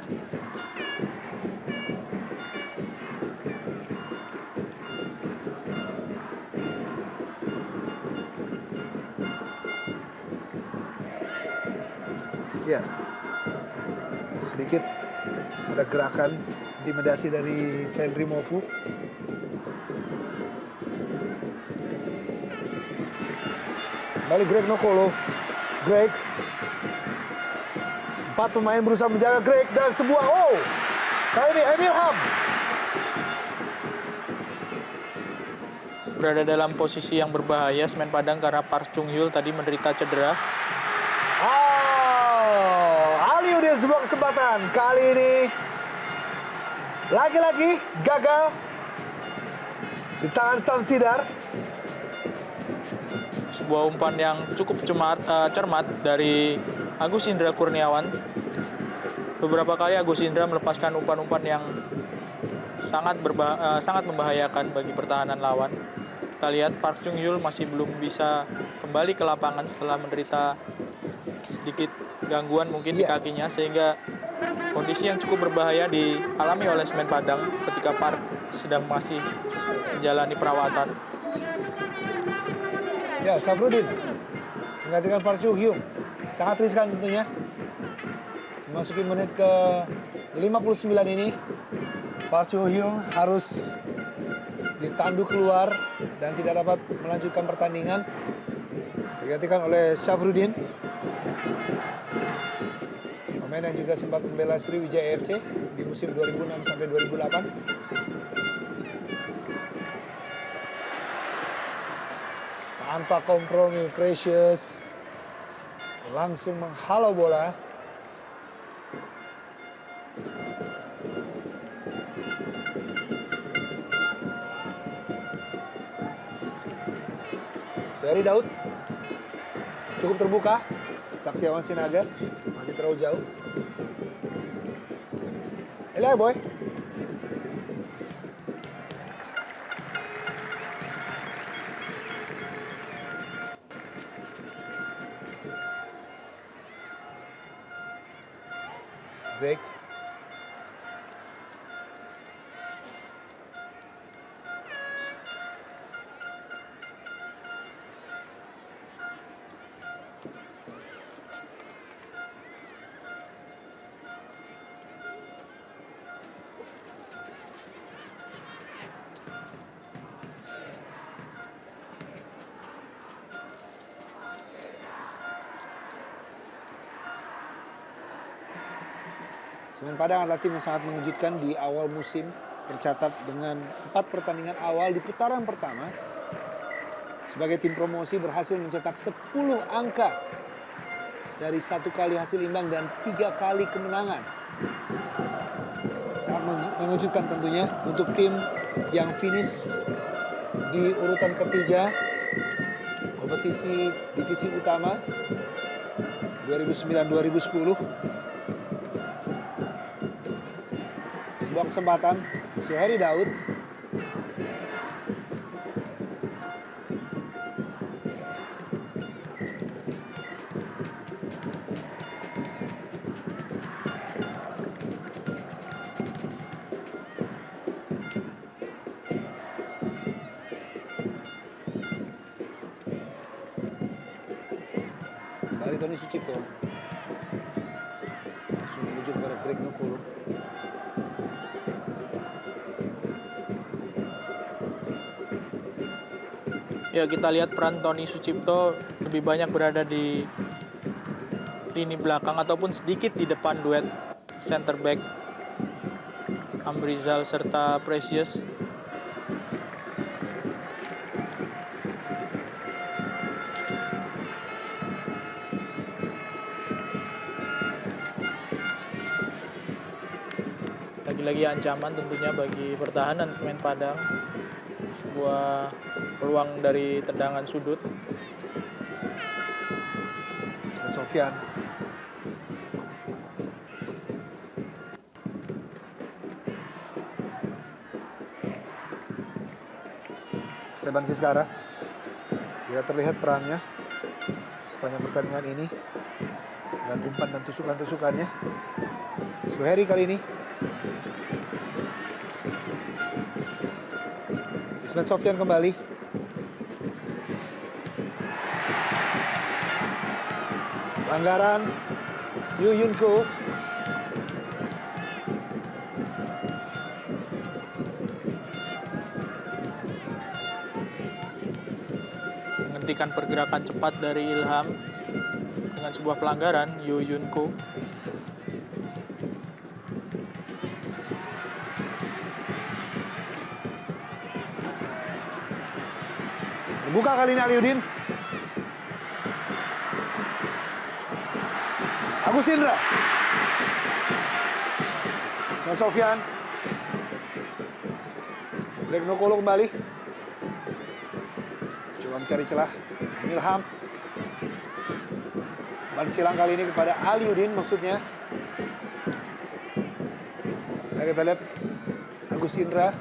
Ya, sedikit ada gerakan intimidasi dari Henry Mofu. Kembali Greg Nokolo. Greg. 4 pemain berusaha menjaga Greg dan sebuah kali ini Emil Ham. Berada dalam posisi yang berbahaya Semen Padang karena Park Chung Hyul tadi menderita cedera. Ali Udin sebuah kesempatan. Kali ini lagi-lagi gagal di tangan Samsidar. Sebuah umpan yang cukup cermat dari Agus Indra Kurniawan. Beberapa kali Agus Indra melepaskan umpan-umpan yang sangat membahayakan bagi pertahanan lawan. Kita lihat Park Chung Yul masih belum bisa kembali ke lapangan setelah menderita sedikit gangguan mungkin di Iya. kakinya, sehingga kondisi yang cukup berbahaya dialami oleh Semen Padang ketika Park sedang masih menjalani perawatan. Ya, Safrudin menggantikan Park Chung Hyung. Sangat riskan tentunya. Memasuki menit ke 59 ini, Park Chung Hyung harus ditanduk keluar dan tidak dapat melanjutkan pertandingan. Digantikan oleh Safrudin, pemain yang juga sempat membela Sriwijaya FC di musim 2006 sampai 2008. Tanpa kompromi, Precious langsung menghalau bola. Ferry Daud cukup terbuka. Saktiawan Sinaga masih terlalu jauh. Elah boy. Drake. Semen Padang adalah tim yang sangat mengejutkan di awal musim, tercatat dengan 4 pertandingan awal di putaran pertama. Sebagai tim promosi berhasil mencetak 10 angka dari 1 kali hasil imbang dan 3 kali kemenangan. Sangat mengejutkan tentunya untuk tim yang finish di urutan ketiga kompetisi divisi utama 2009-2010. Sebuah kesempatan, Suheri Daud. Dari Tony Sucipto. Langsung menuju kepada Greg Nokolo. Ya, kita lihat peran Tony Sucipto lebih banyak berada di lini belakang ataupun sedikit di depan duet center back Amrizal serta Precious. Lagi-lagi ancaman tentunya bagi pertahanan Semen Padang. Sebuah peluang dari tendangan sudut. Sofyan. Esteban Vizcara. Tidak terlihat perannya sepanjang pertandingan ini. Dan umpan dan tusukan-tusukannya. Suheri kali ini. Ismet Sofyan kembali. Pelanggaran Yu Yunko. Menghentikan pergerakan cepat dari Ilham dengan sebuah pelanggaran Yu Yunko. Buka kali ini Aliudin. Agus Indra. Ismail Sofyan. Greg Nokolo kembali. Coba mencari celah. Ilham. Ban silang kali ini kepada Aliudin maksudnya. Nah, kita lihat Agus Indra.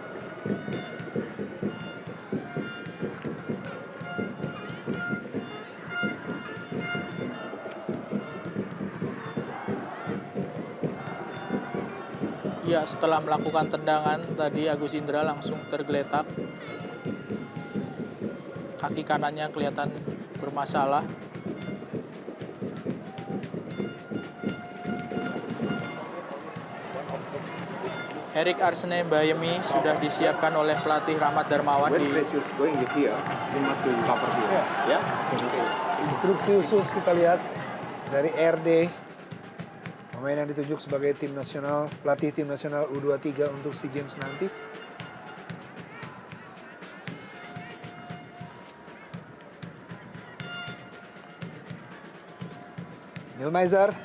Ya, setelah melakukan tendangan tadi Agus Indra langsung tergeletak. Kaki kanannya kelihatan bermasalah. Erik Arsene Bayemi sudah disiapkan oleh pelatih Rahmat Darmawan When di pressure is going here, you must cover here. Ya. Yeah. Okay. Instruksi khusus kita lihat dari RD, pemain yang ditunjuk sebagai tim nasional, pelatih tim nasional U23 untuk SEA Games nanti. Neil Maizar,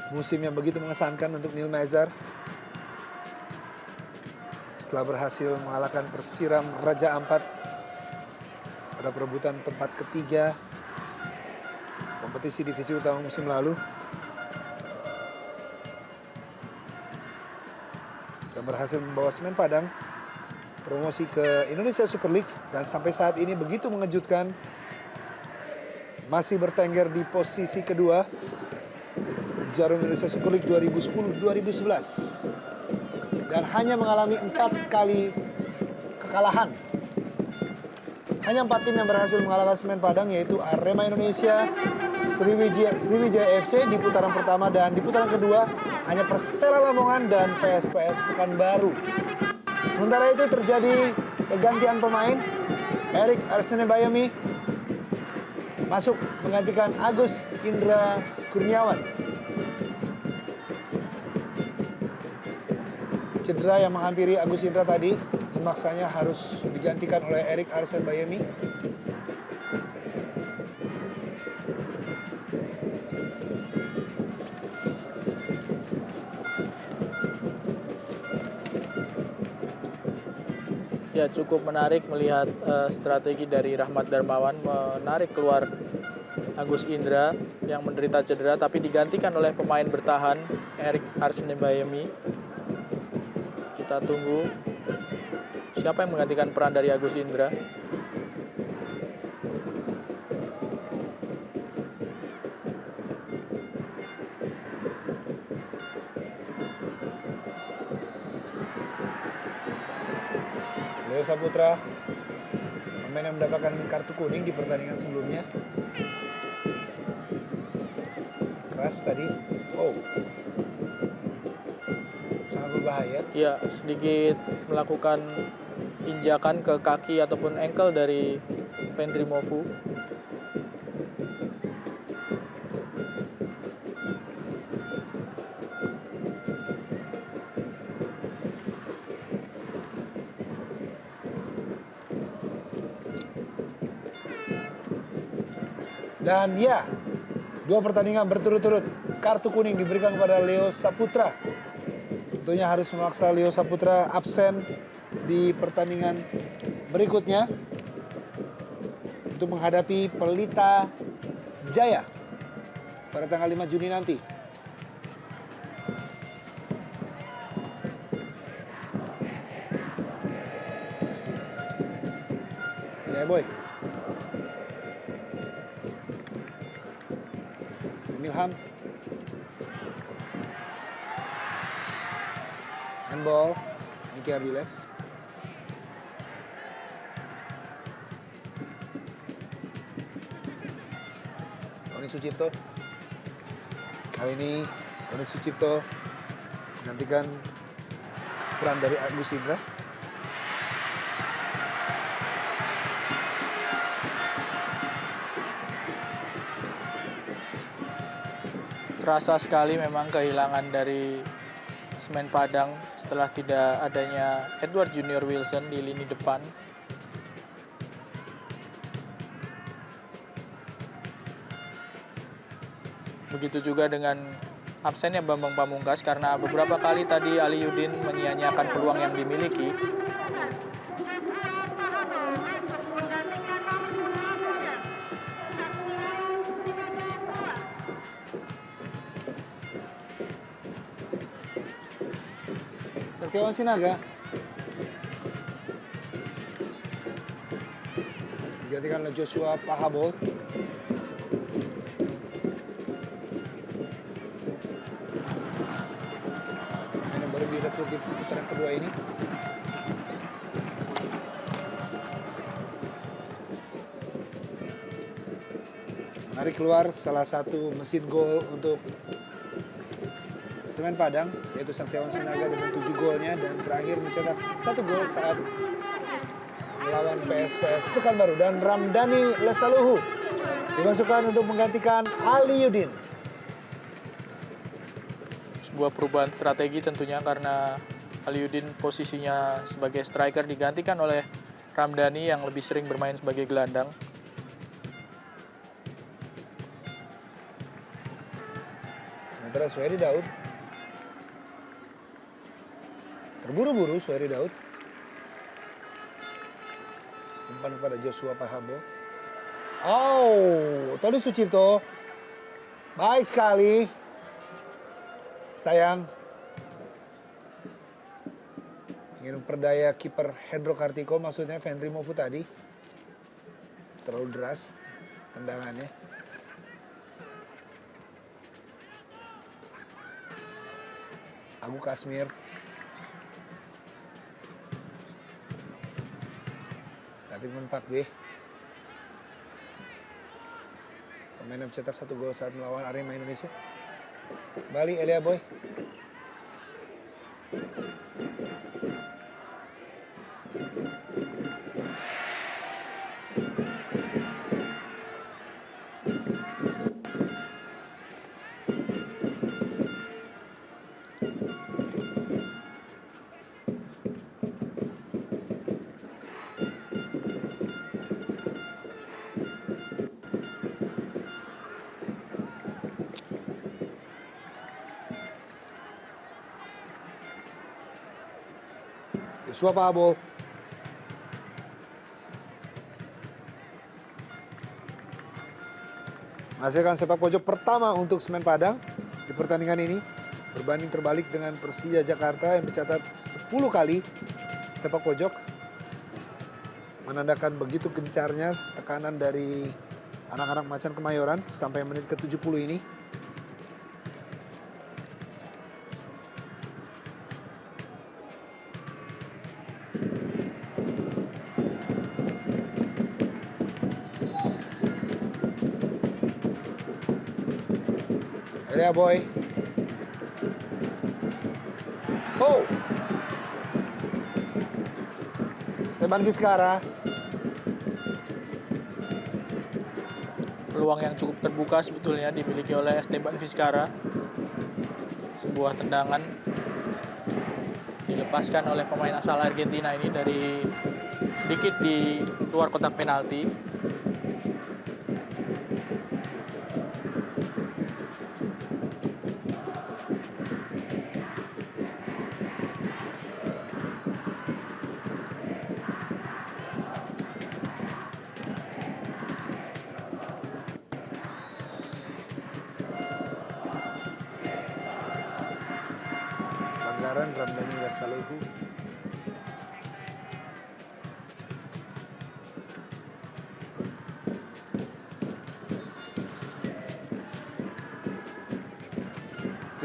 musim yang begitu mengesankan untuk Neil Maizar. Setelah berhasil mengalahkan Persiram Raja Ampat pada perebutan tempat ketiga kompetisi divisi utama musim lalu, dan berhasil membawa Semen Padang promosi ke Indonesia Super League, dan sampai saat ini begitu mengejutkan masih bertengger di posisi kedua Jarum Indonesia Super League 2010-2011 dan hanya mengalami 4 kali kekalahan. Hanya 4 tim yang berhasil mengalahkan Semen Padang, yaitu Arema Indonesia, Sriwijaya FC di putaran pertama, dan di putaran kedua hanya Persela Lamongan dan PSPS Pekanbaru. Sementara itu terjadi pergantian pemain. Erik Arsene Bayemi masuk menggantikan Agus Indra Kurniawan. Cedera yang menghampiri Agus Indra tadi memaksanya harus digantikan oleh Erik Arsene Bayemi. Ya, cukup menarik melihat strategi dari Rahmat Darmawan menarik keluar Agus Indra yang menderita cedera tapi digantikan oleh pemain bertahan Erik Arsene Bayemi. Kita tunggu siapa yang menggantikan peran dari Agus Indra. Leo Saputra, pemain yang mendapatkan kartu kuning di pertandingan sebelumnya. Keras tadi. Oh. Sangat berbahaya. Ya, sedikit melakukan injakan ke kaki ataupun ankle dari Vendry Mofu. Dan ya, 2 pertandingan berturut-turut kartu kuning diberikan kepada Leo Saputra. Tentunya harus memaksa Leo Saputra absen di pertandingan berikutnya untuk menghadapi Pelita Jaya pada tanggal 5 Juni nanti. Ini ya, boy. Milham. Handball. Niki Ardiles. Tony Sucipto. Kali ini Tony Sucipto menggantikan peran dari Agus Indra. Terasa sekali memang kehilangan dari Semen Padang setelah tidak adanya Edward Junior Wilson di lini depan. Begitu juga dengan absennya Bambang Pamungkas karena beberapa kali tadi Ali Yudin menyia-nyiakan peluang yang dimiliki. Setiawan Sinaga. Digantikan oleh Joshua Pahabol. Yang baru direkrut di putaran kedua ini. Menarik keluar salah satu mesin gol untuk Semen Padang, yaitu Setiawan Sinaga dengan 7 golnya, dan terakhir mencetak 1 gol saat melawan PSPS Pekanbaru. Dan Ramdhani Lestaluhu dimasukkan untuk menggantikan Ali Yudin. Sebuah perubahan strategi tentunya karena Aliuddin posisinya sebagai striker digantikan oleh Ramdhani yang lebih sering bermain sebagai gelandang. Sementara Suheri Daud terburu-buru. Suheri Daud umpan kepada Joshua Pahabol. Oh, Tony Sucipto baik sekali. Sayang, ingin memperdaya kiper Hendro Kartiko, maksudnya Fenry Mofu tadi. Terlalu deras tendangannya. Agu Kasmir. David Munpakbe. Pemain yang mencetak 1 gol saat melawan Arema Indonesia. Bali Elia Boy. Joshua Pahabol. Menghasilkan sepak pojok pertama untuk Semen Padang di pertandingan ini. Berbanding terbalik dengan Persija Jakarta yang mencatat 10 kali sepak pojok. Menandakan begitu gencarnya tekanan dari anak-anak Macan Kemayoran sampai menit ke-70 ini. Elia Boy. Oh. Esteban Vizcara. Peluang yang cukup terbuka sebetulnya dimiliki oleh Esteban Vizcara. Sebuah tendangan dilepaskan oleh pemain asal Argentina ini dari sedikit di luar kotak penalti. Pelanggaran Ramdhani Lestaluhu.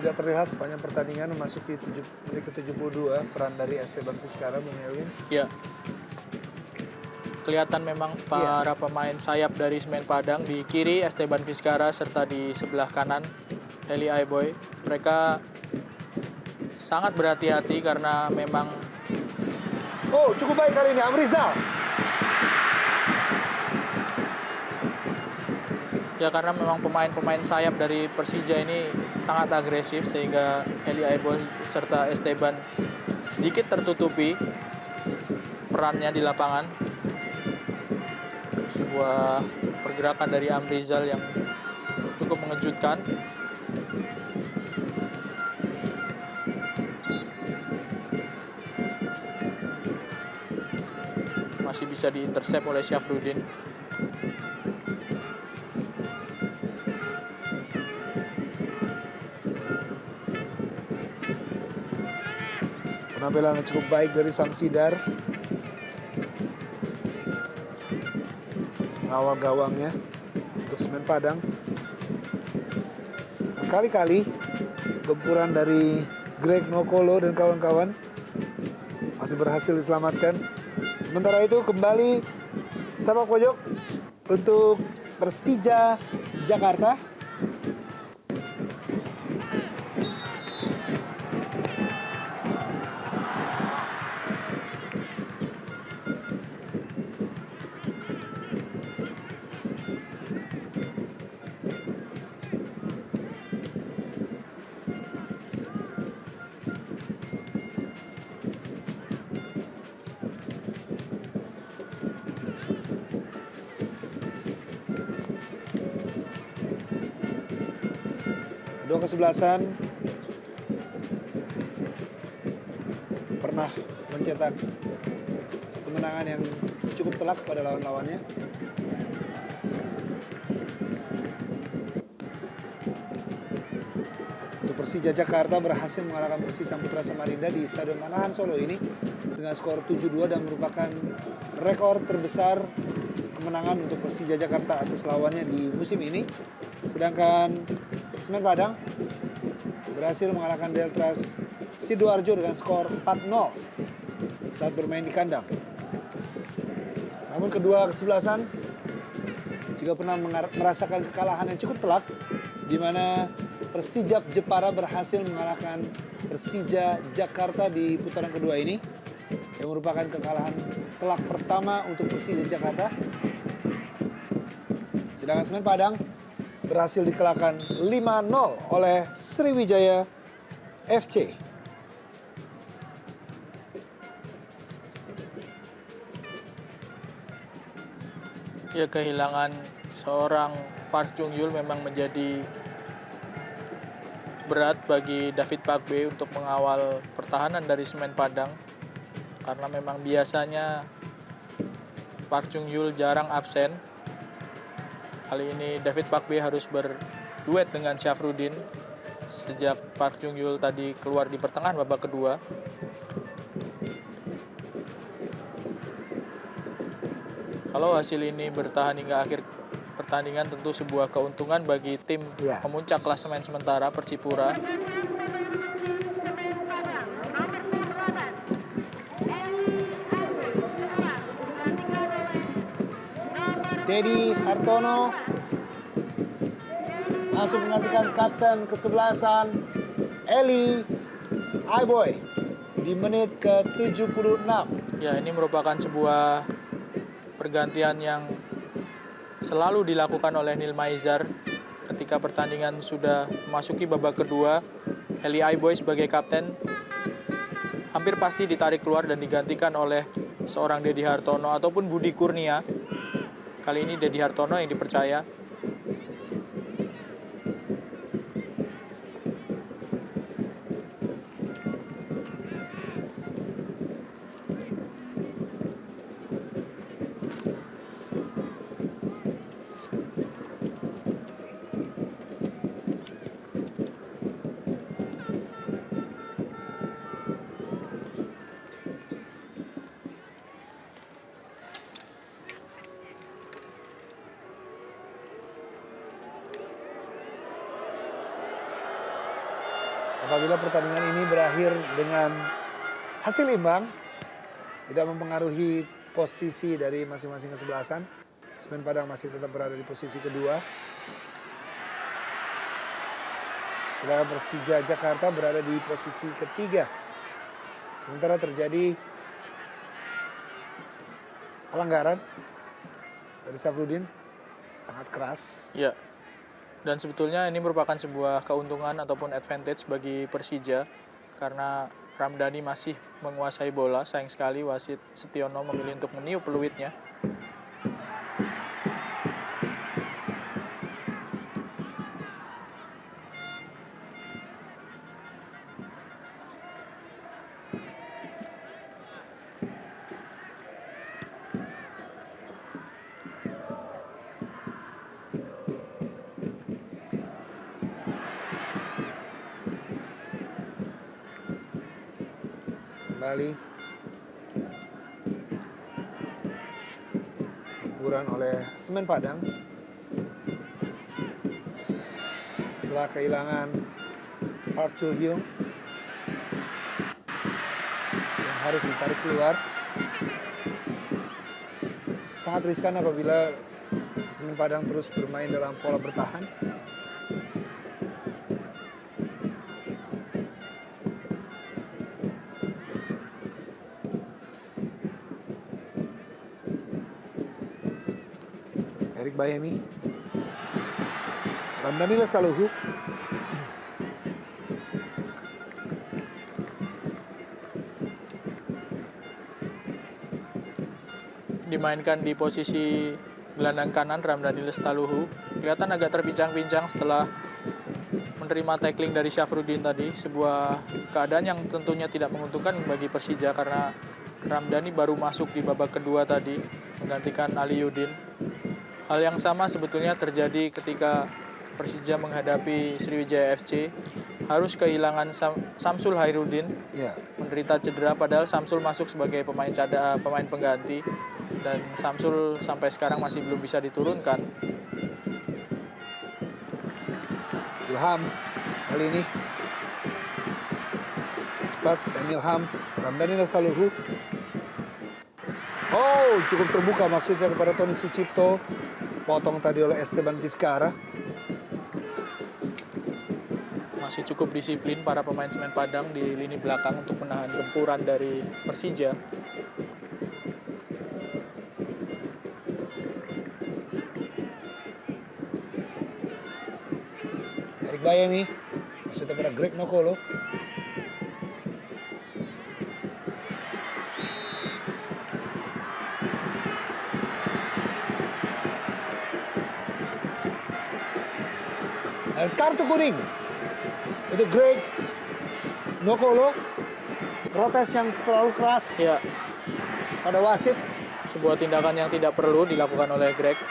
Tidak terlihat sepanjang pertandingan memasuki menit ke-72 peran dari Esteban Vizcara, Bung Elwin. Ya. Kelihatan memang para pemain sayap dari Semen Padang, di kiri Esteban Vizcara serta di sebelah kanan Eli Aiboy. Mereka sangat berhati-hati karena memang Cukup baik kali ini Amrizal. ya karena memang pemain-pemain sayap dari Persija ini sangat agresif sehingga Eli Aiboy serta Esteban sedikit tertutupi perannya di lapangan. Sebuah pergerakan dari Amrizal yang cukup mengejutkan. Masih bisa diintersep oleh Syafruddin. Penampilan yang cukup baik dari Samsidar. Mengawal gawangnya untuk Semen Padang. Berkali-kali gempuran dari Greg Nokolo dan kawan-kawan masih berhasil diselamatkan. Sementara itu kembali sepak pojok untuk Persija Jakarta. Kedua kesebelasan pernah mencetak kemenangan yang cukup telak pada lawan-lawannya. Untuk Persija Jakarta berhasil mengalahkan Persis Samputra Samarinda di Stadion Manahan Solo ini dengan skor 7-2 dan merupakan rekor terbesar kemenangan untuk Persija Jakarta atas lawannya di musim ini. Sedangkan Semen Padang berhasil mengalahkan Deltras Sidoarjo dengan skor 4-0 saat bermain di kandang. Namun kedua kesebelasan juga pernah merasakan kekalahan yang cukup telak, di mana Persijap Jepara berhasil mengalahkan Persija Jakarta di putaran kedua ini, yang merupakan kekalahan telak pertama untuk Persija Jakarta. Sedangkan Semen Padang berhasil dikalahkan 5-0 oleh Sriwijaya FC. Ya, kehilangan seorang Park Chung Yul memang menjadi berat bagi David Pakbe untuk mengawal pertahanan dari Semen Padang, karena memang biasanya Park Chung Yul jarang absen. Kali ini David Pakbe harus berduet dengan Syafruddin sejak Park Chung Yul tadi keluar di pertengahan babak kedua. Kalau hasil ini bertahan hingga akhir pertandingan, tentu sebuah keuntungan bagi tim pemuncak klasemen sementara Persipura. Dedi Hartono langsung menggantikan kapten kesebelasan Eli Aiboy di menit ke-76. Ya, ini merupakan sebuah pergantian yang selalu dilakukan oleh Neil Maizar ketika pertandingan sudah memasuki babak kedua. Eli Aiboy sebagai kapten hampir pasti ditarik keluar dan digantikan oleh seorang Dedi Hartono ataupun Budi Kurnia. Kali ini Dedi Hartono yang dipercaya. Apabila pertandingan ini berakhir dengan hasil imbang, tidak mempengaruhi posisi dari masing-masing kesebelasan, Semen Padang masih tetap berada di posisi kedua. Sedangkan Persija Jakarta berada di posisi ketiga. Sementara terjadi pelanggaran dari Syafruddin sangat keras. Ya. Dan sebetulnya ini merupakan sebuah keuntungan ataupun advantage bagi Persija karena Ramdhani masih menguasai bola. Sayang sekali wasit Setiono memilih untuk meniup peluitnya. kembali. Gempuran oleh Semen Padang. Setelah kehilangan Arthur Hyung yang harus ditarik keluar. Sangat riskan apabila Semen Padang terus bermain dalam pola bertahan. Erik Bayemi, Ramdhani Lestaluhu, dimainkan di posisi gelandang kanan Ramdhani Lestaluhu. Kelihatan agak terpincang-pincang setelah menerima tackling dari Syafruddin tadi. Sebuah keadaan yang tentunya tidak menguntungkan bagi Persija karena Ramdhani baru masuk di babak kedua tadi menggantikan Ali Yudin. Hal yang sama sebetulnya terjadi ketika Persija menghadapi Sriwijaya FC. Harus kehilangan Samsul Hairudin, ya, menderita cedera padahal Samsul masuk sebagai pemain pengganti dan Samsul sampai sekarang masih belum bisa diturunkan. Ilham kali ini cepat, Emil Ham, Ramdhani Lestaluhu. Oh, cukup terbuka maksudnya kepada Tony Sucipto. Potong tadi oleh Esteban Vizcara. Masih cukup disiplin para pemain Semen Padang di lini belakang untuk menahan gempuran dari Persija. Erik Bayemi, maksudnya pada Greg Nokolo. Dan kartu kuning untuk Greg Nokolo. Protes yang terlalu keras Ya, pada wasit. sebuah tindakan yang tidak perlu dilakukan oleh Greg.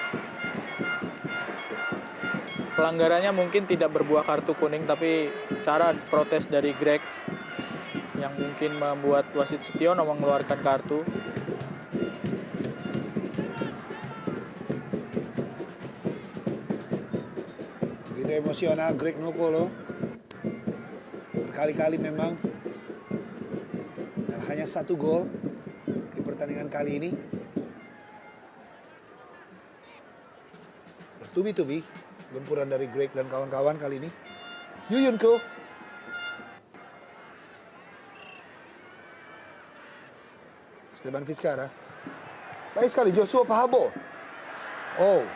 Pelanggarannya mungkin tidak berbuah kartu kuning, tapi cara protes dari Greg yang mungkin membuat wasit Setiono mengeluarkan kartu. Begitu emosional Greg Nokolo. Berkali-kali memang. Dan hanya 1 gol di pertandingan kali ini. Bertubi-tubi gempuran dari Greg dan kawan-kawan kali ini. Yuyun Ko. Esteban Vizcara. Baik sekali Joshua Pahabo. Oh.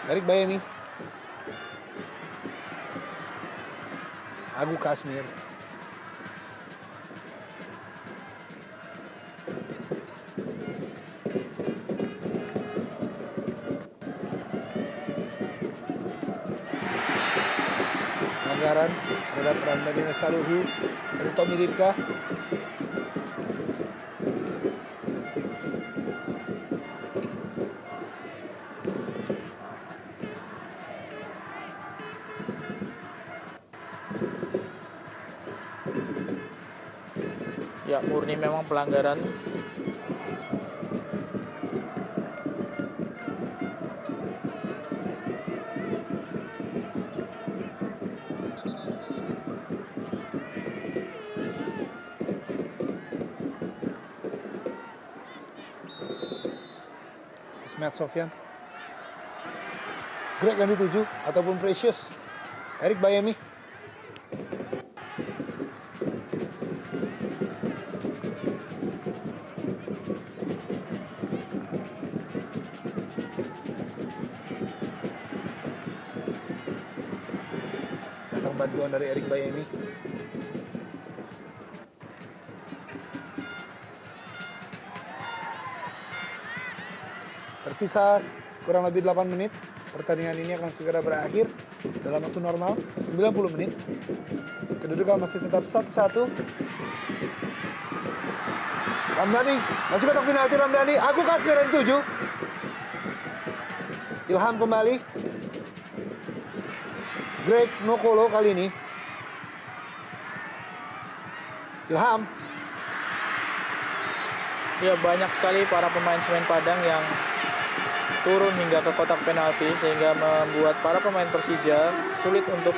Erik Bayemi. Agu Kasmir. Pelanggaran terhadap Ramdhani Lestaluhu dari Tommy Rifka. Ya, murni memang pelanggaran. Ismet Sofyan. Greg yang dituju ataupun Precious. Erik Bayemi. Datang bantuan dari Erik Bayemi. Tersisa kurang lebih 8 menit. Pertandingan ini akan segera berakhir dalam waktu normal 90 menit. Kedudukan masih tetap 1-1. Ramdhani masih kotak penalti. Ramdhani, Agu Kasmir yang dituju. Ilham kembali. Greg Nokolo kali ini Ilham. Ya, banyak sekali para pemain Semen Padang yang turun hingga ke kotak penalti sehingga membuat para pemain Persija sulit untuk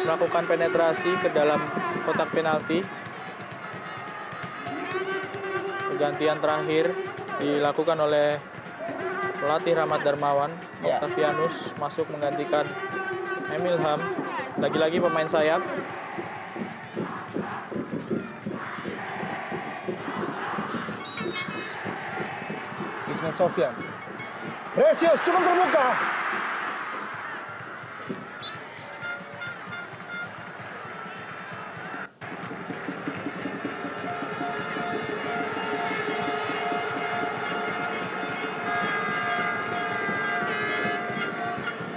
melakukan penetrasi ke dalam kotak penalti. Pergantian terakhir dilakukan oleh pelatih Rahmat Darmawan. Ya. Octavianus masuk menggantikan Emilham. Lagi-lagi pemain sayap. Ismet Sofyan. Precious cukup terbuka.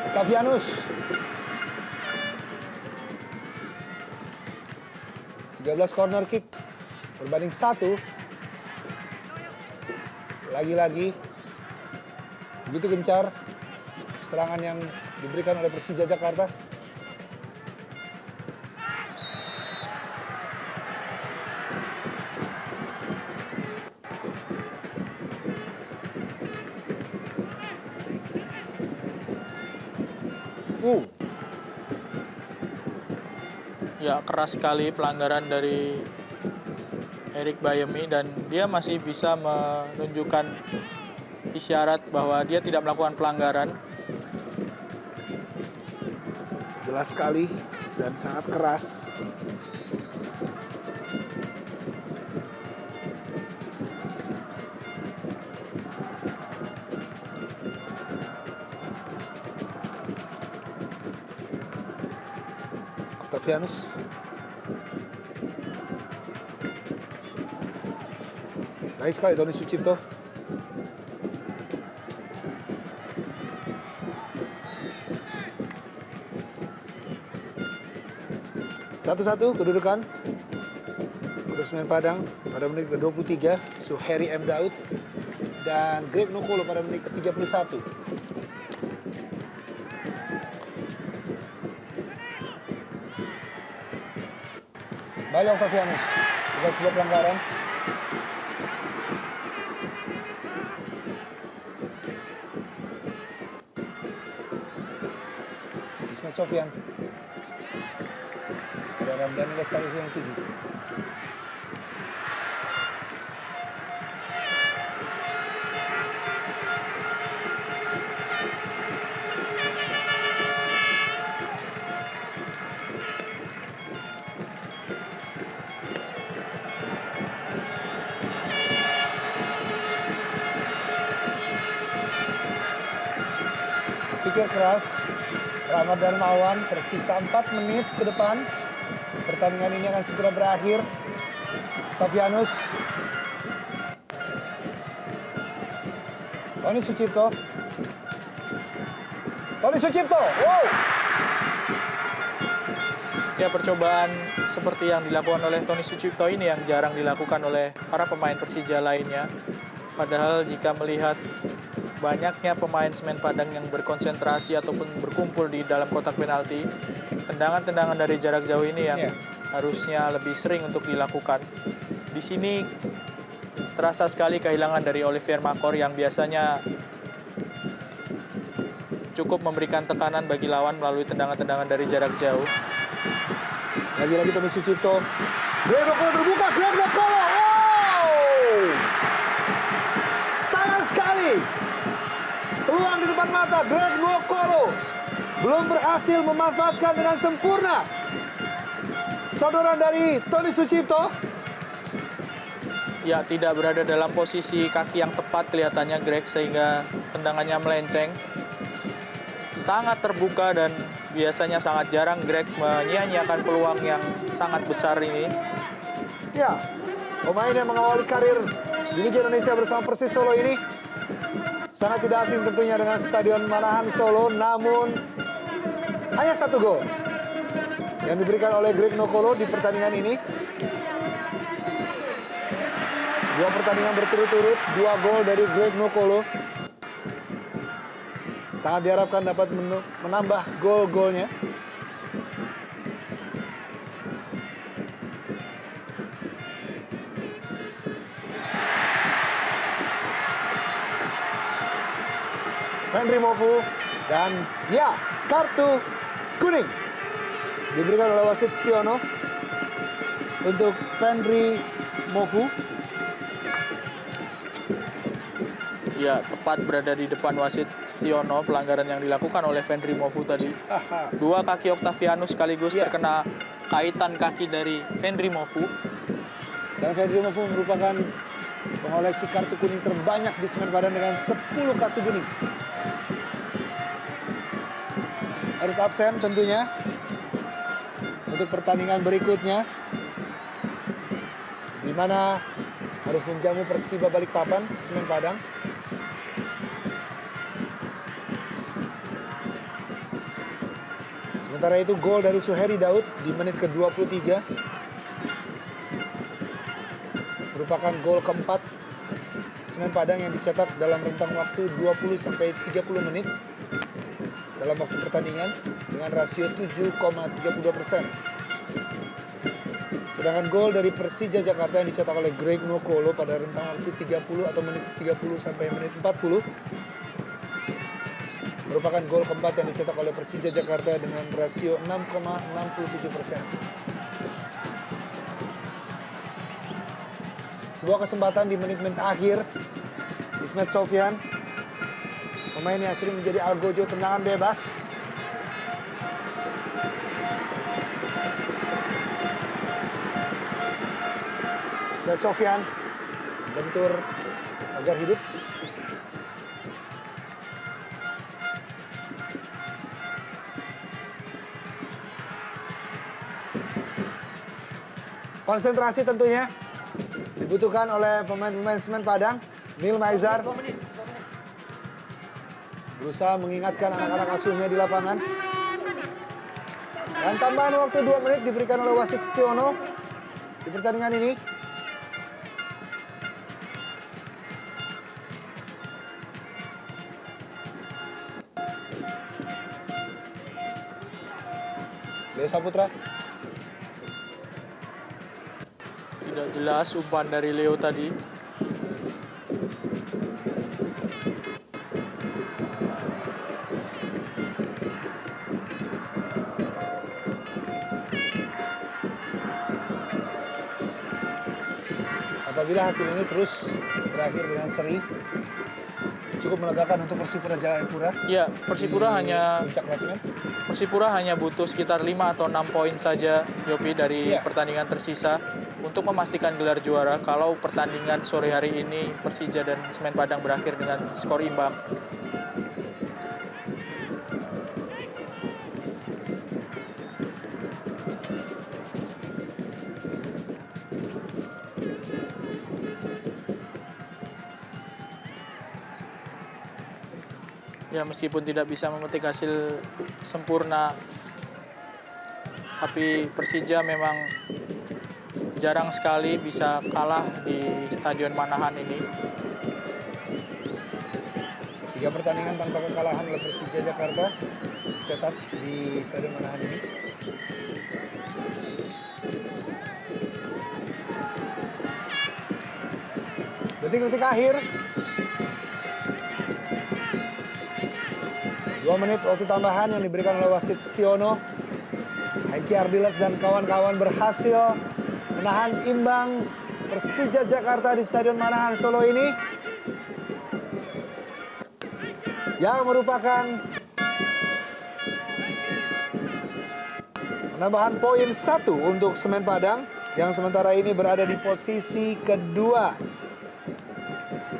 Octavianus. 13 corner kick berbanding 1. Lagi-lagi begitu gencar serangan yang diberikan oleh Persija Jakarta. Ya, keras sekali pelanggaran dari Erik Bayemi dan dia masih bisa menunjukkan isyarat bahwa dia tidak melakukan pelanggaran. Jelas sekali dan sangat keras. Octavianus. Baik sekali Tony Sucipto. Satu-satu kedudukan untuk Semen Padang pada menit ke-23, Suheri M. Daud dan Greg Nokolo pada menit ke-31. Balik Octavianus, bukan sebuah pelanggaran. Ismet Sofyan. Ada Ramdhani Lestari yang 7. Pikir keras Rahmat Darmawan, tersisa 4 menit ke depan. Pertandingan ini akan segera berakhir. Octavianus. Tony Sucipto. Tony Sucipto. Wow. Ya, percobaan seperti yang dilakukan oleh Tony Sucipto ini yang jarang dilakukan oleh para pemain Persija lainnya. Padahal jika melihat banyaknya pemain Semen Padang yang berkonsentrasi ataupun berkumpul di dalam kotak penalti, tendangan-tendangan dari jarak jauh ini yang harusnya lebih sering untuk dilakukan. Di sini terasa sekali kehilangan dari Olivier Makor yang biasanya cukup memberikan tekanan bagi lawan melalui tendangan-tendangan dari jarak jauh. Lagi-lagi Tony Sucipto. Greg Nokolo terbuka, Greg Nokolo. Wow! Sayang sekali. Peluang di depan mata Greg Nokolo belum berhasil memanfaatkan dengan sempurna. Sodoran dari Tony Sucipto. Ya, tidak berada dalam posisi kaki yang tepat kelihatannya Greg sehingga tendangannya melenceng. Sangat terbuka dan biasanya sangat jarang Greg menyia-nyiakan peluang yang sangat besar ini. Ya, pemain yang mengawali karir di Liga Indonesia bersama Persis Solo ini sangat tidak asing tentunya dengan Stadion Manahan Solo, namun hanya 1 gol yang diberikan oleh Greg Nokolo di pertandingan ini. 2 pertandingan berturut-turut, 2 gol dari Greg Nokolo. Sangat diharapkan dapat menambah gol-golnya. Fenry Mofu. Dan ya, kartu kuning diberikan oleh wasit Stiono untuk Fenry Mofu. Ya, tepat berada di depan wasit Stiono, pelanggaran yang dilakukan oleh Fenry Mofu tadi. Haha. Dua kaki Octavianus sekaligus Ya. terkena kaitan kaki dari Fenry Mofu. Dan Fenry Mofu merupakan pengoleksi kartu kuning terbanyak di Semen Padang dengan 10 kartu kuning. Harus absen tentunya untuk pertandingan berikutnya, di mana harus menjamu Persiba Balikpapan, Semen Padang. Sementara itu gol dari Suheri Daud di menit ke-23 merupakan gol keempat Semen Padang yang dicetak dalam rentang waktu 20-30 menit dalam waktu pertandingan dengan rasio 7,32%. Sedangkan gol dari Persija Jakarta yang dicetak oleh Greg Nokolo pada rentang waktu 30 atau menit 30 sampai menit 40 merupakan gol keempat yang dicetak oleh Persija Jakarta dengan rasio 6,67%. Sebuah kesempatan di menit-menit akhir, Ismet Sofyan, pemain yang sering menjadi algojo tendangan bebas, Ismet Sofyan bentur agar hidup. Konsentrasi tentunya dibutuhkan oleh pemain-pemain Semen Padang. Neil Maizar berusaha mengingatkan anak-anak asuhnya di lapangan. Dan tambahan waktu 2 menit diberikan oleh wasit Stiono di pertandingan ini. Leo Saputra. Tidak jelas umpan dari Leo tadi. Apabila hasil ini terus berakhir dengan seri, cukup melegakan untuk Persipura Jayapura. Ya, Persipura di hanya puncak klasemen. Persipura hanya butuh sekitar 5 atau 6 poin saja, Yopi, dari Iya. pertandingan tersisa untuk memastikan gelar juara. Kalau pertandingan sore hari ini Persija dan Semen Padang berakhir dengan skor imbang. Ya, meskipun tidak bisa memetik hasil sempurna, tapi Persija memang jarang sekali bisa kalah di Stadion Manahan ini. 3 pertandingan tanpa kekalahan oleh Persija Jakarta cetak di Stadion Manahan ini. Detik-detik akhir, 2 menit waktu tambahan yang diberikan oleh wasit Stiono. Hengki Ardiles dan kawan-kawan berhasil menahan imbang Persija Jakarta di Stadion Manahan Solo ini, yang merupakan penambahan poin 1 untuk Semen Padang yang sementara ini berada di posisi kedua.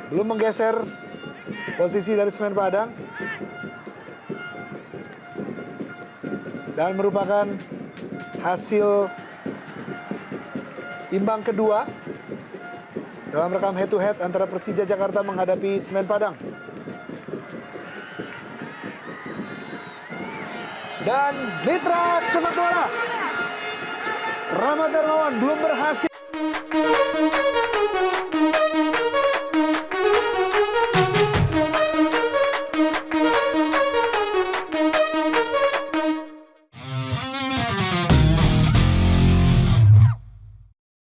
Belum menggeser posisi dari Semen Padang dan merupakan hasil imbang kedua dalam rekam head to head antara Persija Jakarta menghadapi Semen Padang. Dan mitra sepak bola Rahmat Darmawan belum berhasil